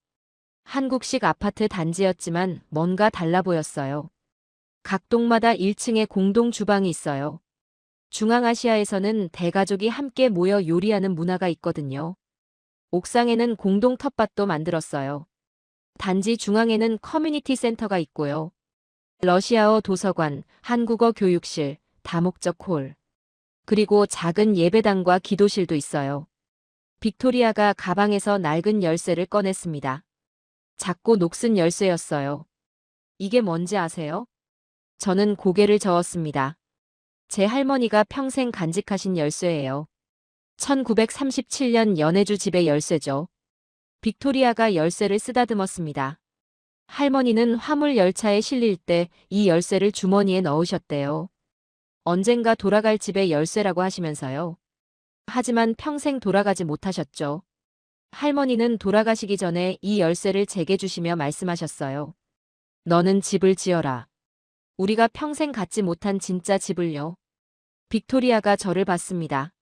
한국식 아파트 단지였지만 뭔가 달라 보였어요. 각 동마다 1층에 공동 주방이 있어요. 중앙아시아에서는 대가족이 함께 모여 요리하는 문화가 있거든요. 옥상에는 공동 텃밭도 만들었어요. 단지 중앙에는 커뮤니티 센터가 있고요. 러시아어 도서관, 한국어 교육실, 다목적 홀, 그리고 작은 예배당과 기도실도 있어요. 빅토리아가 가방에서 낡은 열쇠를 꺼냈습니다. 작고 녹슨 열쇠였어요. 이게 뭔지 아세요? 저는 고개를 저었습니다. 제 할머니가 평생 간직하신 열쇠예요. 1937년 연해주 집의 열쇠죠. 빅토리아가 열쇠를 쓰다듬었습니다. 할머니는 화물 열차에 실릴 때 이 열쇠를 주머니에 넣으셨대요. 언젠가 돌아갈 집의 열쇠라고 하시면서요. 하지만 평생 돌아가지 못하셨죠. 할머니는 돌아가시기 전에 이 열쇠를 제게 주시며 말씀하셨어요. 너는 집을 지어라. 우리가 평생 갖지 못한 진짜 집을요. 빅토리아가 저를 봤습니다.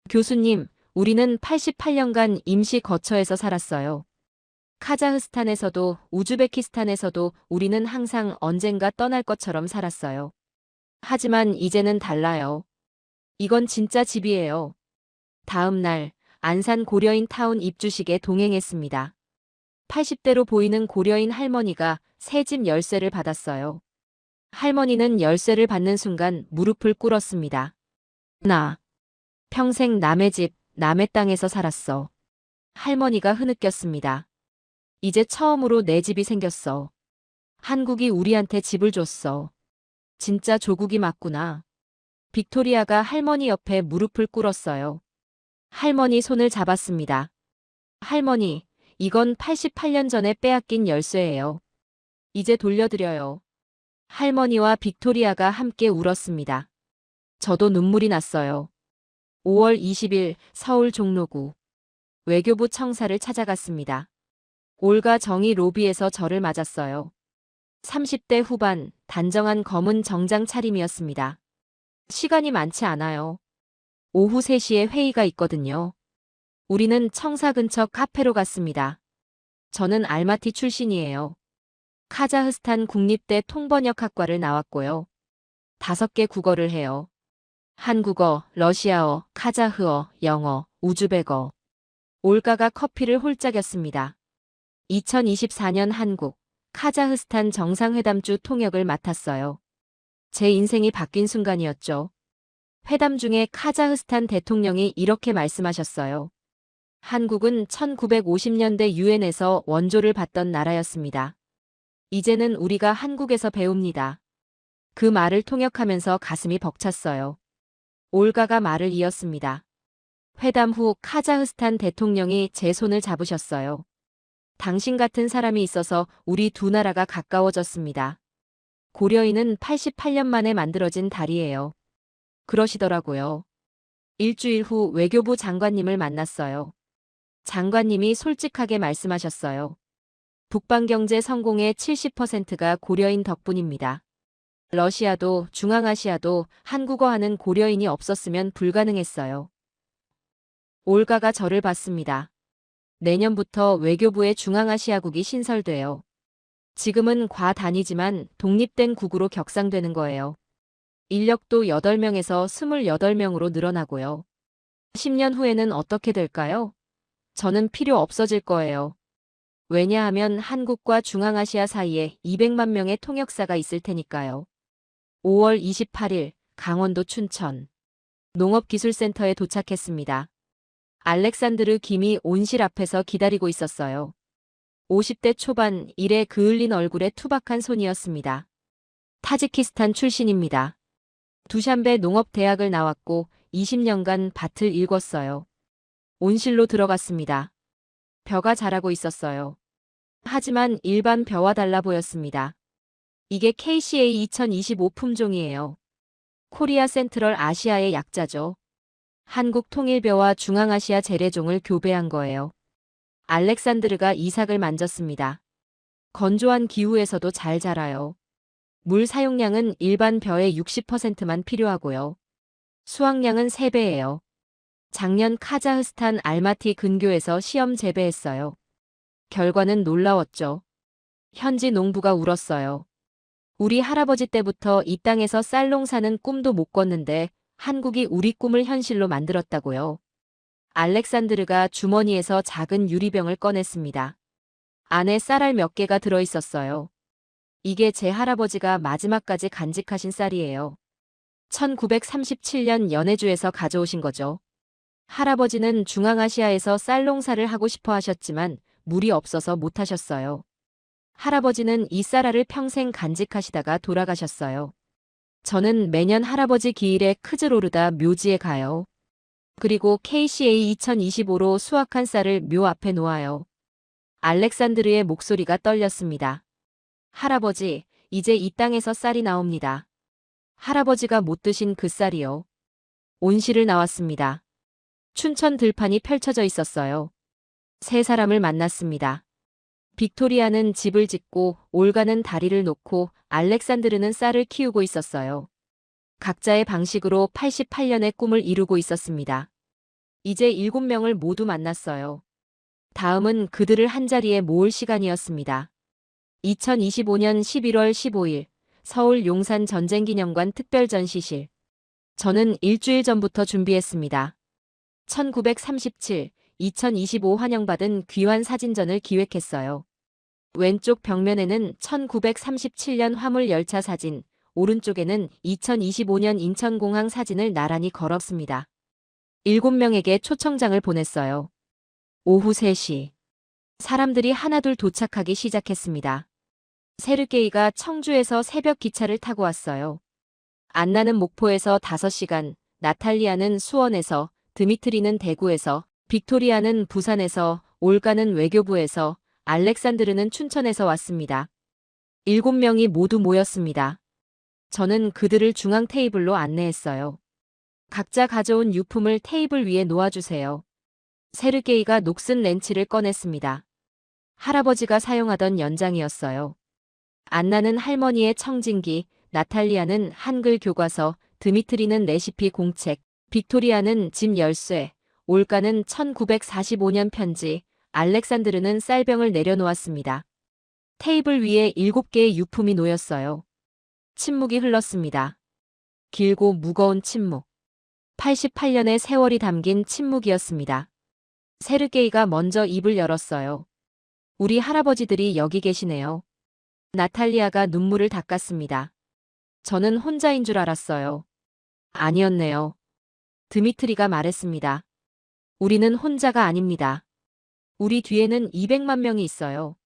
교수님, 우리는 88년간 임시 거처에서 살았어요. 카자흐스탄에서도 우즈베키스탄에서도 우리는 항상 언젠가 떠날 것처럼 살았어요. 하지만 이제는 달라요. 이건 진짜 집이에요. 다음 날 안산 고려인 타운 입주식에 동행했습니다. 80대로 보이는 고려인 할머니가 새 집 열쇠를 받았어요. 할머니는 열쇠를 받는 순간 무릎을 꿇었습니다. 나 평생 남의 집, 남의 땅에서 살았어. 할머니가 흐느꼈습니다. 이제 처음으로 내 집이 생겼어. 한국이 우리한테 집을 줬어. 진짜 조국이 맞구나. 빅토리아가 할머니 옆에 무릎을 꿇었어요. 할머니 손을 잡았습니다. 할머니, 이건 88년 전에 빼앗긴 열쇠예요. 이제 돌려드려요. 할머니와 빅토리아가 함께 울었습니다. 저도 눈물이 났어요. 5월 20일 서울 종로구 외교부 청사를 찾아갔습니다. 올가 정이 로비에서 저를 맞았어요. 30대 후반 단정한 검은 정장 차림이었습니다. 시간이 많지 않아요. 오후 3시에 회의가 있거든요. 우리는 청사 근처 카페로 갔습니다. 저는 알마티 출신이에요. 카자흐스탄 국립대 통번역학과를 나왔고요. 5개 국어를 해요. 한국어, 러시아어, 카자흐어, 영어, 우즈벡어. 올가가 커피를 홀짝였습니다. 2024년 한국, 카자흐스탄 정상회담주 통역을 맡았어요. 제 인생이 바뀐 순간이었죠. 회담 중에 카자흐스탄 대통령이 이렇게 말씀하셨어요. 한국은 1950년대 유엔에서 원조를 받던 나라였습니다. 이제는 우리가 한국에서 배웁니다. 그 말을 통역하면서 가슴이 벅찼어요. 올가가 말을 이었습니다. 회담 후 카자흐스탄 대통령이 제 손을 잡으셨어요. 당신 같은 사람이 있어서 우리 두 나라가 가까워졌습니다. 고려인은 88년 만에 만들어진 달이에요. 그러시더라고요. 일주일 후 외교부 장관님을 만났어요. 장관님이 솔직하게 말씀하셨어요. 북방경제 성공의 70%가 고려인 덕분입니다. 러시아도 중앙아시아도 한국어 하는 고려인이 없었으면 불가능했어요. 올가가 저를 봤습니다. 내년부터 외교부의 중앙아시아국이 신설돼요. 지금은 과단위지만 독립된 국으로 격상되는 거예요. 인력도 8명에서 28명으로 늘어나고요. 10년 후에는 어떻게 될까요? 저는 필요 없어질 거예요. 왜냐하면 한국과 중앙아시아 사이에 200만 명의 통역사가 있을 테니까요. 5월 28일 강원도 춘천 농업기술센터에 도착했습니다. 알렉산드르 김이 온실 앞에서 기다리고 있었어요. 50대 초반 일에 그을린 얼굴에 투박한 손이었습니다. 타지키스탄 출신입니다. 두샨베 농업대학을 나왔고 20년간 밭을 일궜어요. 온실로 들어갔습니다. 벼가 자라고 있었어요. 하지만 일반 벼와 달라 보였습니다. 이게 KCA 2025 품종이에요. 코리아 센트럴 아시아의 약자죠. 한국 통일벼와 중앙아시아 재래종을 교배한 거예요. 알렉산드르가 이삭을 만졌습니다. 건조한 기후에서도 잘 자라요. 물 사용량은 일반 벼의 60%만 필요하고요. 수확량은 3배예요. 작년 카자흐스탄 알마티 근교에서 시험 재배했어요. 결과는 놀라웠죠. 현지 농부가 울었어요. 우리 할아버지 때부터 이 땅에서 쌀 농사는 꿈도 못 꿨는데 한국이 우리 꿈을 현실로 만들었다고요. 알렉산드르가 주머니에서 작은 유리병을 꺼냈습니다. 안에 쌀알 몇 개가 들어있었어요. 이게 제 할아버지가 마지막까지 간직하신 쌀이에요. 1937년 연해주에서 가져오신 거죠. 할아버지는 중앙아시아에서 쌀 농사를 하고 싶어 하셨지만 물이 없어서 못 하셨어요. 할아버지는 이 쌀알을 평생 간직하시다가 돌아가셨어요. 저는 매년 할아버지 기일에 크즈로르다 묘지에 가요. 그리고 KCA 2025로 수확한 쌀을 묘 앞에 놓아요. 알렉산드르의 목소리가 떨렸습니다. 할아버지, 이제 이 땅에서 쌀이 나옵니다. 할아버지가 못 드신 그 쌀이요. 온실을 나왔습니다. 춘천 들판이 펼쳐져 있었어요. 세 사람을 만났습니다. 빅토리아는 집을 짓고 올가는 다리를 놓고 알렉산드르는 쌀을 키우고 있었어요. 각자의 방식으로 88년의 꿈을 이루고 있었습니다. 이제 7명을 모두 만났어요. 다음은 그들을 한자리에 모을 시간이었습니다. 2025년 11월 15일 서울 용산 전쟁기념관 특별전시실. 저는 일주일 전부터 준비했습니다. 1937, 2025 환영받은 귀환 사진전을 기획했어요. 왼쪽 벽면에는 1937년 화물열차 사진, 오른쪽에는 2025년 인천공항 사진을 나란히 걸었습니다. 7명에게 초청장을 보냈어요. 오후 3시. 사람들이 하나둘 도착하기 시작했습니다. 세르게이가 청주에서 새벽 기차를 타고 왔어요. 안나는 목포에서 5시간, 나탈리아는 수원에서, 드미트리는 대구에서, 빅토리아는 부산에서, 올가는 외교부에서, 알렉산드르는 춘천에서 왔습니다. 7명이 모두 모였습니다. 저는 그들을 중앙 테이블로 안내했어요. 각자 가져온 유품을 테이블 위에 놓아주세요. 세르게이가 녹슨 렌치를 꺼냈습니다. 할아버지가 사용하던 연장이었어요. 안나는 할머니의 청진기, 나탈리아는 한글 교과서, 드미트리는 레시피 공책, 빅토리아는 집 열쇠, 올가는 1945년 편지, 알렉산드르는 쌀병을 내려놓았습니다. 테이블 위에 7개의 유품이 놓였어요. 침묵이 흘렀습니다. 길고 무거운 침묵. 88년의 세월이 담긴 침묵이었습니다. 세르게이가 먼저 입을 열었어요. 우리 할아버지들이 여기 계시네요. 나탈리아가 눈물을 닦았습니다. 저는 혼자인 줄 알았어요. 아니었네요. 드미트리가 말했습니다. 우리는 혼자가 아닙니다. 우리 뒤에는 200만 명이 있어요.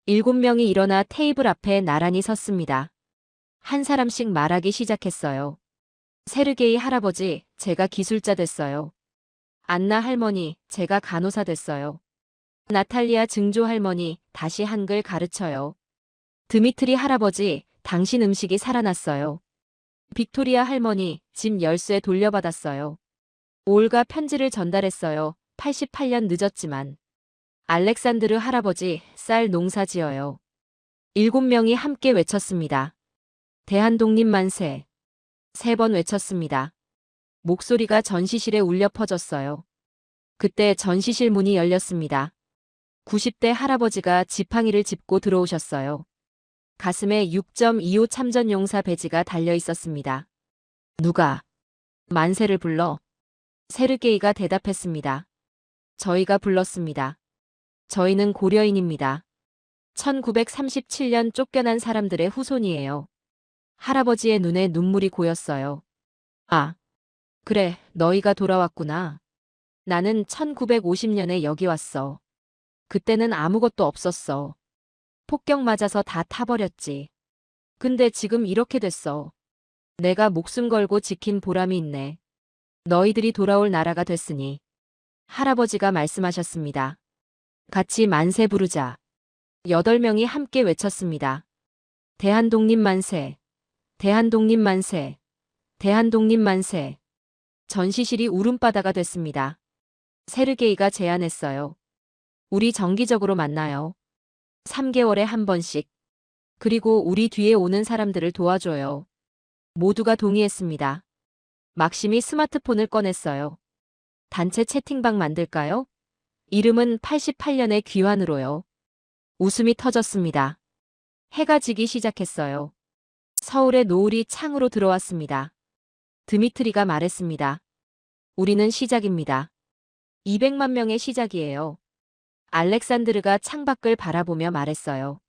7명이 일어나 테이블 앞에 나란히 섰습니다. 한 사람씩 말하기 시작했어요. 세르게이 할아버지, 제가 기술자 됐어요. 안나 할머니, 제가 간호사 됐어요. 나탈리아 증조 할머니, 다시 한글 가르쳐요. 드미트리 할아버지, 당신 음식이 살아났어요. 빅토리아 할머니, 집 열쇠 돌려받았어요. 올가 편지를 전달했어요. 88년 늦었지만. 알렉산드르 할아버지, 쌀 농사 지어요. 7명이 함께 외쳤습니다. 대한독립 만세. 3번 외쳤습니다. 목소리가 전시실에 울려 퍼졌어요. 그때 전시실 문이 열렸습니다. 90대 할아버지가 지팡이를 짚고 들어오셨어요. 가슴에 6.25 참전용사 배지가 달려 있었습니다. 누가 만세를 불러? 세르게이가 대답했습니다. 저희가 불렀습니다. 저희는 고려인입니다. 1937년 쫓겨난 사람들의 후손이에요. 할아버지의 눈에 눈물이 고였어요. 아, 그래, 너희가 돌아왔구나. 나는 1950년에 여기 왔어. 그때는 아무것도 없었어. 폭격 맞아서 다 타버렸지. 근데 지금 이렇게 됐어. 내가 목숨 걸고 지킨 보람이 있네. 너희들이 돌아올 나라가 됐으니. 할아버지가 말씀하셨습니다. 같이 만세 부르자. 8명이 함께 외쳤습니다. 대한독립 만세. 대한독립 만세. 대한독립 만세. 전시실이 울음바다가 됐습니다. 세르게이가 제안했어요. 우리 정기적으로 만나요. 3개월에 한 번씩. 그리고 우리 뒤에 오는 사람들을 도와줘요. 모두가 동의했습니다. 막심이 스마트폰을 꺼냈어요. 단체 채팅방 만들까요? 이름은 88년의 귀환으로요. 웃음이 터졌습니다. 해가 지기 시작했어요. 서울의 노을이 창으로 들어왔습니다. 드미트리가 말했습니다. 우리는 시작입니다. 200만 명의 시작이에요. 알렉산드르가 창밖을 바라보며 말했어요.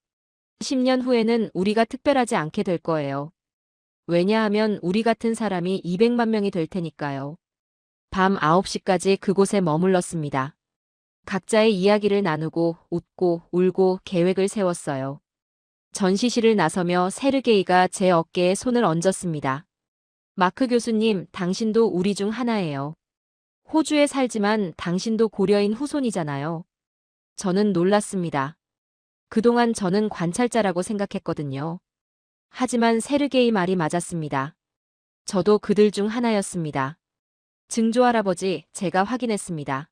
10년 후에는 우리가 특별하지 않게 될 거예요. 왜냐하면 우리 같은 사람이 200만 명이 될 테니까요. 밤 9시까지 그곳에 머물렀습니다. 각자의 이야기를 나누고 웃고 울고 계획을 세웠어요. 전시실을 나서며 세르게이가 제 어깨에 손을 얹었습니다. 마크 교수님, 당신도 우리 중 하나예요. 호주에 살지만 당신도 고려인 후손이잖아요. 저는 놀랐습니다. 그동안 저는 관찰자라고 생각했거든요. 하지만 세르게이 말이 맞았습니다. 저도 그들 중 하나였습니다. 증조 할아버지, 제가 확인했습니다.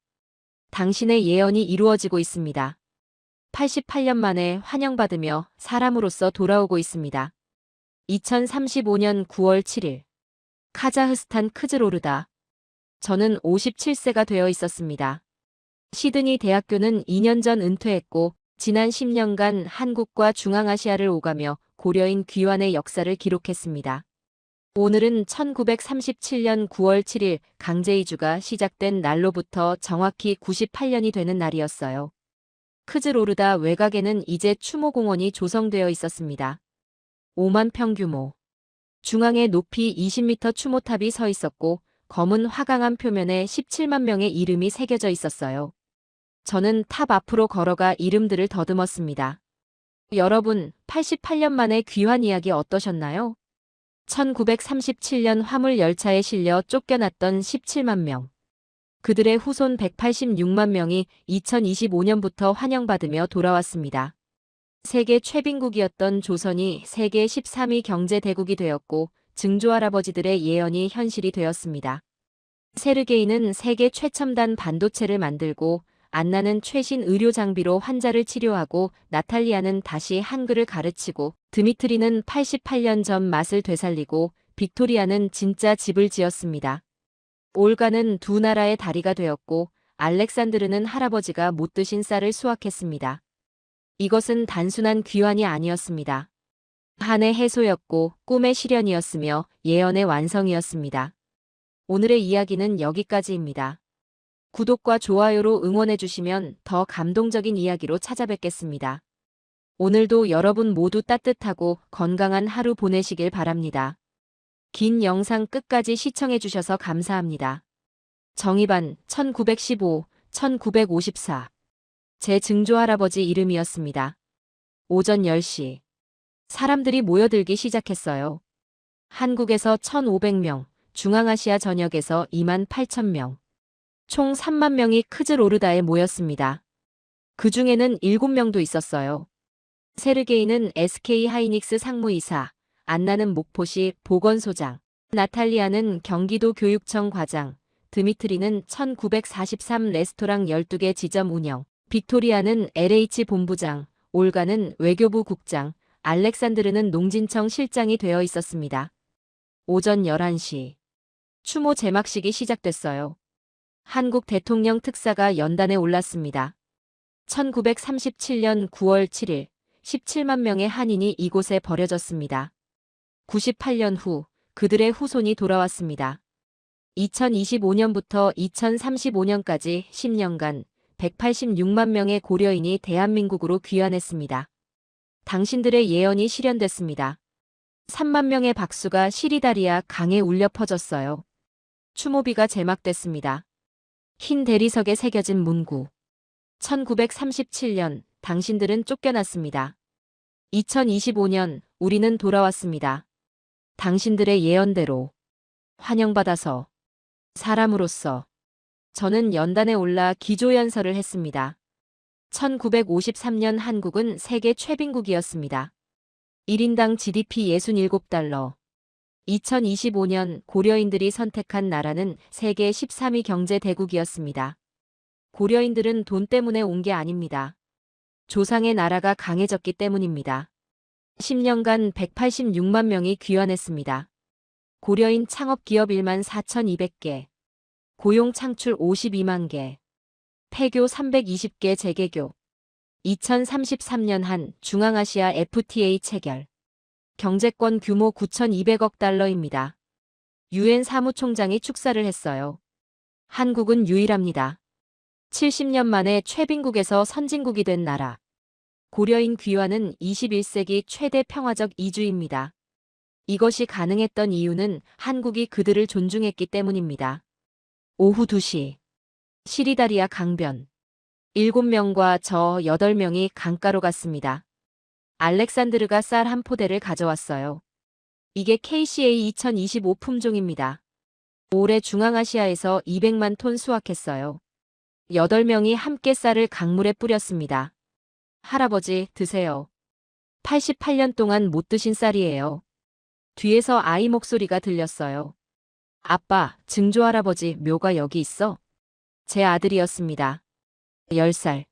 당신의 예언이 이루어지고 있습니다. 88년 만에 환영받으며 사람으로서 돌아오고 있습니다. 2035년 9월 7일. 카자흐스탄 크즈로르다. 저는 57세가 되어 있었습니다. 시드니 대학교는 2년 전 은퇴했고 지난 10년간 한국과 중앙아시아를 오가며 고려인 귀환의 역사를 기록했습니다. 오늘은 1937년 9월 7일 강제이주가 시작된 날로부터 정확히 98년이 되는 날이었어요. 크즈로르다 외곽에는 이제 추모공원이 조성되어 있었습니다. 5만 평 규모. 중앙에 높이 20m 추모탑이 서 있었고 검은 화강암 표면에 17만 명의 이름이 새겨져 있었어요. 저는 탑 앞으로 걸어가 이름들을 더듬었습니다. 여러분, 88년 만에 귀환 이야기 어떠셨나요? 1937년 화물 열차에 실려 쫓겨났던 17만 명. 그들의 후손 186만 명이 2025년부터 환영받으며 돌아왔습니다. 세계 최빈국이었던 조선이 세계 13위 경제 대국이 되었고 증조 할아버지들의 예언이 현실이 되었습니다. 세르게이는 세계 최첨단 반도체를 만들고 안나는 최신 의료 장비로 환자를 치료하고 나탈리아는 다시 한글을 가르치고 드미트리는 88년 전 맛을 되살리고 빅토리아는 진짜 집을 지었습니다. 올가는 두 나라의 다리가 되었고 알렉산드르는 할아버지가 못 드신 쌀을 수확했습니다. 이것은 단순한 귀환이 아니었습니다. 한의 해소였고 꿈의 실현이었으며 예언의 완성이었습니다. 오늘의 이야기는 여기까지입니다. 구독과 좋아요로 응원해주시면 더 감동적인 이야기로 찾아뵙겠습니다. 오늘도 여러분 모두 따뜻하고 건강한 하루 보내시길 바랍니다. 긴 영상 끝까지 시청해주셔서 감사합니다. 정의반 1915, 1954. 제 증조 할아버지 이름이었습니다. 오전 10시. 사람들이 모여들기 시작했어요. 한국에서 1,500명, 중앙아시아 전역에서 2만 8천 명. 총 3만 명이 크즈로르다에 모였습니다. 그 중에는 7명도 있었어요. 세르게이는 SK 하이닉스 상무이사, 안나는 목포시 보건소장, 나탈리아는 경기도 교육청 과장, 드미트리는 1943 레스토랑 12개 지점 운영, 빅토리아는 LH 본부장, 올가는 외교부 국장, 알렉산드르는 농진청 실장이 되어 있었습니다. 오전 11시. 추모 제막식이 시작됐어요. 한국 대통령 특사가 연단에 올랐습니다. 1937년 9월 7일 17만 명의 한인이 이곳에 버려졌습니다. 98년 후 그들의 후손이 돌아왔습니다. 2025년부터 2035년까지 10년간 186만 명의 고려인이 대한민국으로 귀환했습니다. 당신들의 예언이 실현됐습니다. 3만 명의 박수가 시리다리아 강에 울려 퍼졌어요. 추모비가 제막됐습니다. 흰 대리석에 새겨진 문구. 1937년 당신들은 쫓겨났습니다. 2025년 우리는 돌아왔습니다. 당신들의 예언대로 환영받아서 사람으로서 저는 연단에 올라 기조연설을 했습니다. 1953년 한국은 세계 최빈국이었습니다. 1인당 GDP 67달러. 2025년 고려인들이 선택한 나라는 세계 13위 경제 대국이었습니다. 고려인들은 돈 때문에 온 게 아닙니다. 조상의 나라가 강해졌기 때문입니다. 10년간 186만 명이 귀환했습니다. 고려인 창업기업 1만 4,200개, 고용 창출 52만 개, 폐교 320개 재개교, 2033년 한 중앙아시아 FTA 체결, 경제권 규모 9,200억 달러입니다. 유엔 사무총장이 축사를 했어요. 한국은 유일합니다. 70년 만에 최빈국에서 선진국이 된 나라. 고려인 귀환은 21세기 최대 평화적 이주입니다. 이것이 가능했던 이유는 한국이 그들을 존중했기 때문입니다. 오후 2시. 시리다리아 강변. 7명과 저 8명이 강가로 갔습니다. 알렉산드르가 쌀 한 포대를 가져왔어요. 이게 KCA 2025 품종입니다. 올해 중앙아시아에서 200만 톤 수확했어요. 8명이 함께 쌀을 강물에 뿌렸습니다. 할아버지, 드세요. 88년 동안 못 드신 쌀이에요. 뒤에서 아이 목소리가 들렸어요. 아빠, 증조할아버지 묘가 여기 있어? 제 아들이었습니다. 10살.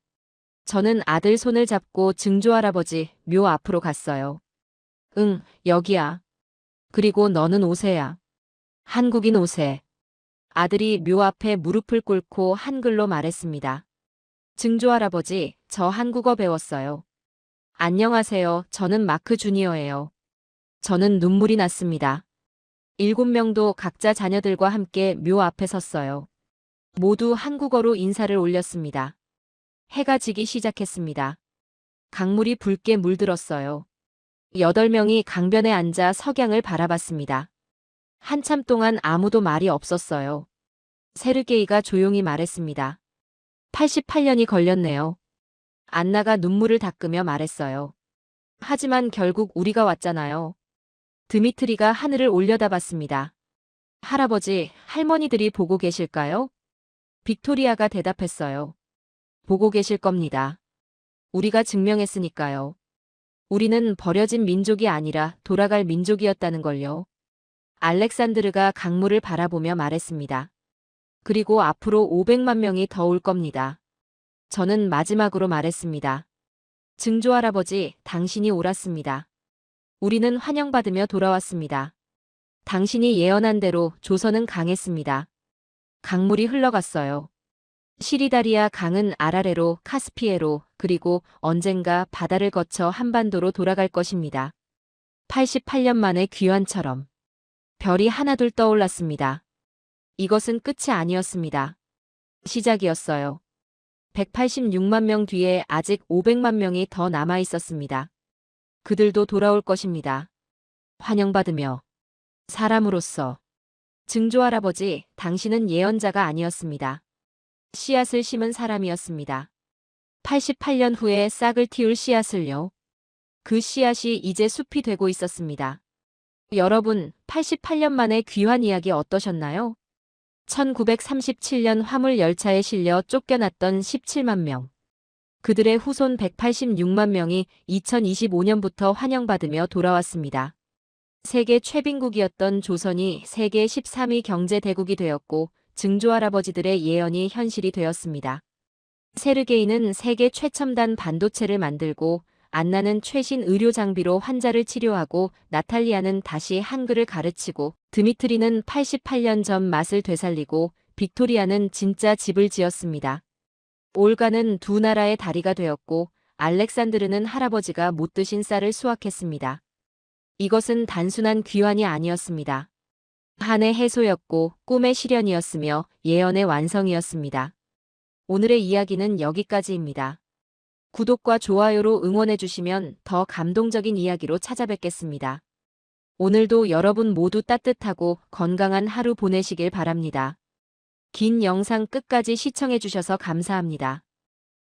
저는 아들 손을 잡고 증조할아버지 묘 앞으로 갔어요. 응, 여기야. 그리고 너는 오세야. 한국인 오세. 아들이 묘 앞에 무릎을 꿇고 한글로 말했습니다. 증조할아버지, 저 한국어 배웠어요. 안녕하세요. 저는 마크 주니어예요. 저는 눈물이 났습니다. 7명도 각자 자녀들과 함께 묘 앞에 섰어요. 모두 한국어로 인사를 올렸습니다. 해가 지기 시작했습니다. 강물이 붉게 물들었어요. 8명이 강변에 앉아 석양을 바라봤습니다. 한참 동안 아무도 말이 없었어요. 세르게이가 조용히 말했습니다. 88년이 걸렸네요. 안나가 눈물을 닦으며 말했어요. 하지만 결국 우리가 왔잖아요. 드미트리가 하늘을 올려다봤습니다. 할아버지, 할머니들이 보고 계실까요? 빅토리아가 대답했어요. 보고 계실 겁니다. 우리가 증명했으니까요. 우리는 버려진 민족이 아니라 돌아갈 민족이었다는 걸요. 알렉산드르가 강물을 바라보며 말했습니다. 그리고 앞으로 500만 명이 더 올 겁니다. 저는 마지막으로 말했습니다. 증조할아버지, 당신이 옳았습니다. 우리는 환영받으며 돌아왔습니다. 당신이 예언한 대로 조선은 강했습니다. 강물이 흘러갔어요. 시리다리아 강은 아라레로, 카스피해로, 그리고 언젠가 바다를 거쳐 한반도로 돌아갈 것입니다. 88년 만에 귀환처럼. 별이 하나둘 떠올랐습니다. 이것은 끝이 아니었습니다. 시작이었어요. 186만 명 뒤에 아직 500만 명이 더 남아 있었습니다. 그들도 돌아올 것입니다. 환영받으며. 사람으로서. 증조할아버지, 당신은 예언자가 아니었습니다. 씨앗을 심은 사람이었습니다. 88년 후에 싹을 틔울 씨앗을요. 그 씨앗이 이제 숲이 되고 있었습니다. 여러분, 88년 만에 귀환 이야기 어떠셨나요? 1937년 화물 열차에 실려 쫓겨났던 17만 명. 그들의 후손 186만 명이 2025년부터 환영받으며 돌아왔습니다. 세계 최빈국이었던 조선이 세계 13위 경제 대국이 되었고 증조할아버지들의 예언이 현실이 되었습니다. 세르게이는 세계 최첨단 반도체를 만들고 안나는 최신 의료 장비로 환자를 치료하고 나탈리아는 다시 한글을 가르치고 드미트리는 88년 전 맛을 되살리고 빅토리아는 진짜 집을 지었습니다. 올가는 두 나라의 다리가 되었고 알렉산드르는 할아버지가 못 드신 쌀을 수확했습니다. 이것은 단순한 귀환이 아니었습니다. 한의 해소였고 꿈의 실현이었으며 예언의 완성이었습니다. 오늘의 이야기는 여기까지입니다. 구독과 좋아요로 응원해주시면 더 감동적인 이야기로 찾아뵙겠습니다. 오늘도 여러분 모두 따뜻하고 건강한 하루 보내시길 바랍니다. 긴 영상 끝까지 시청해주셔서 감사합니다.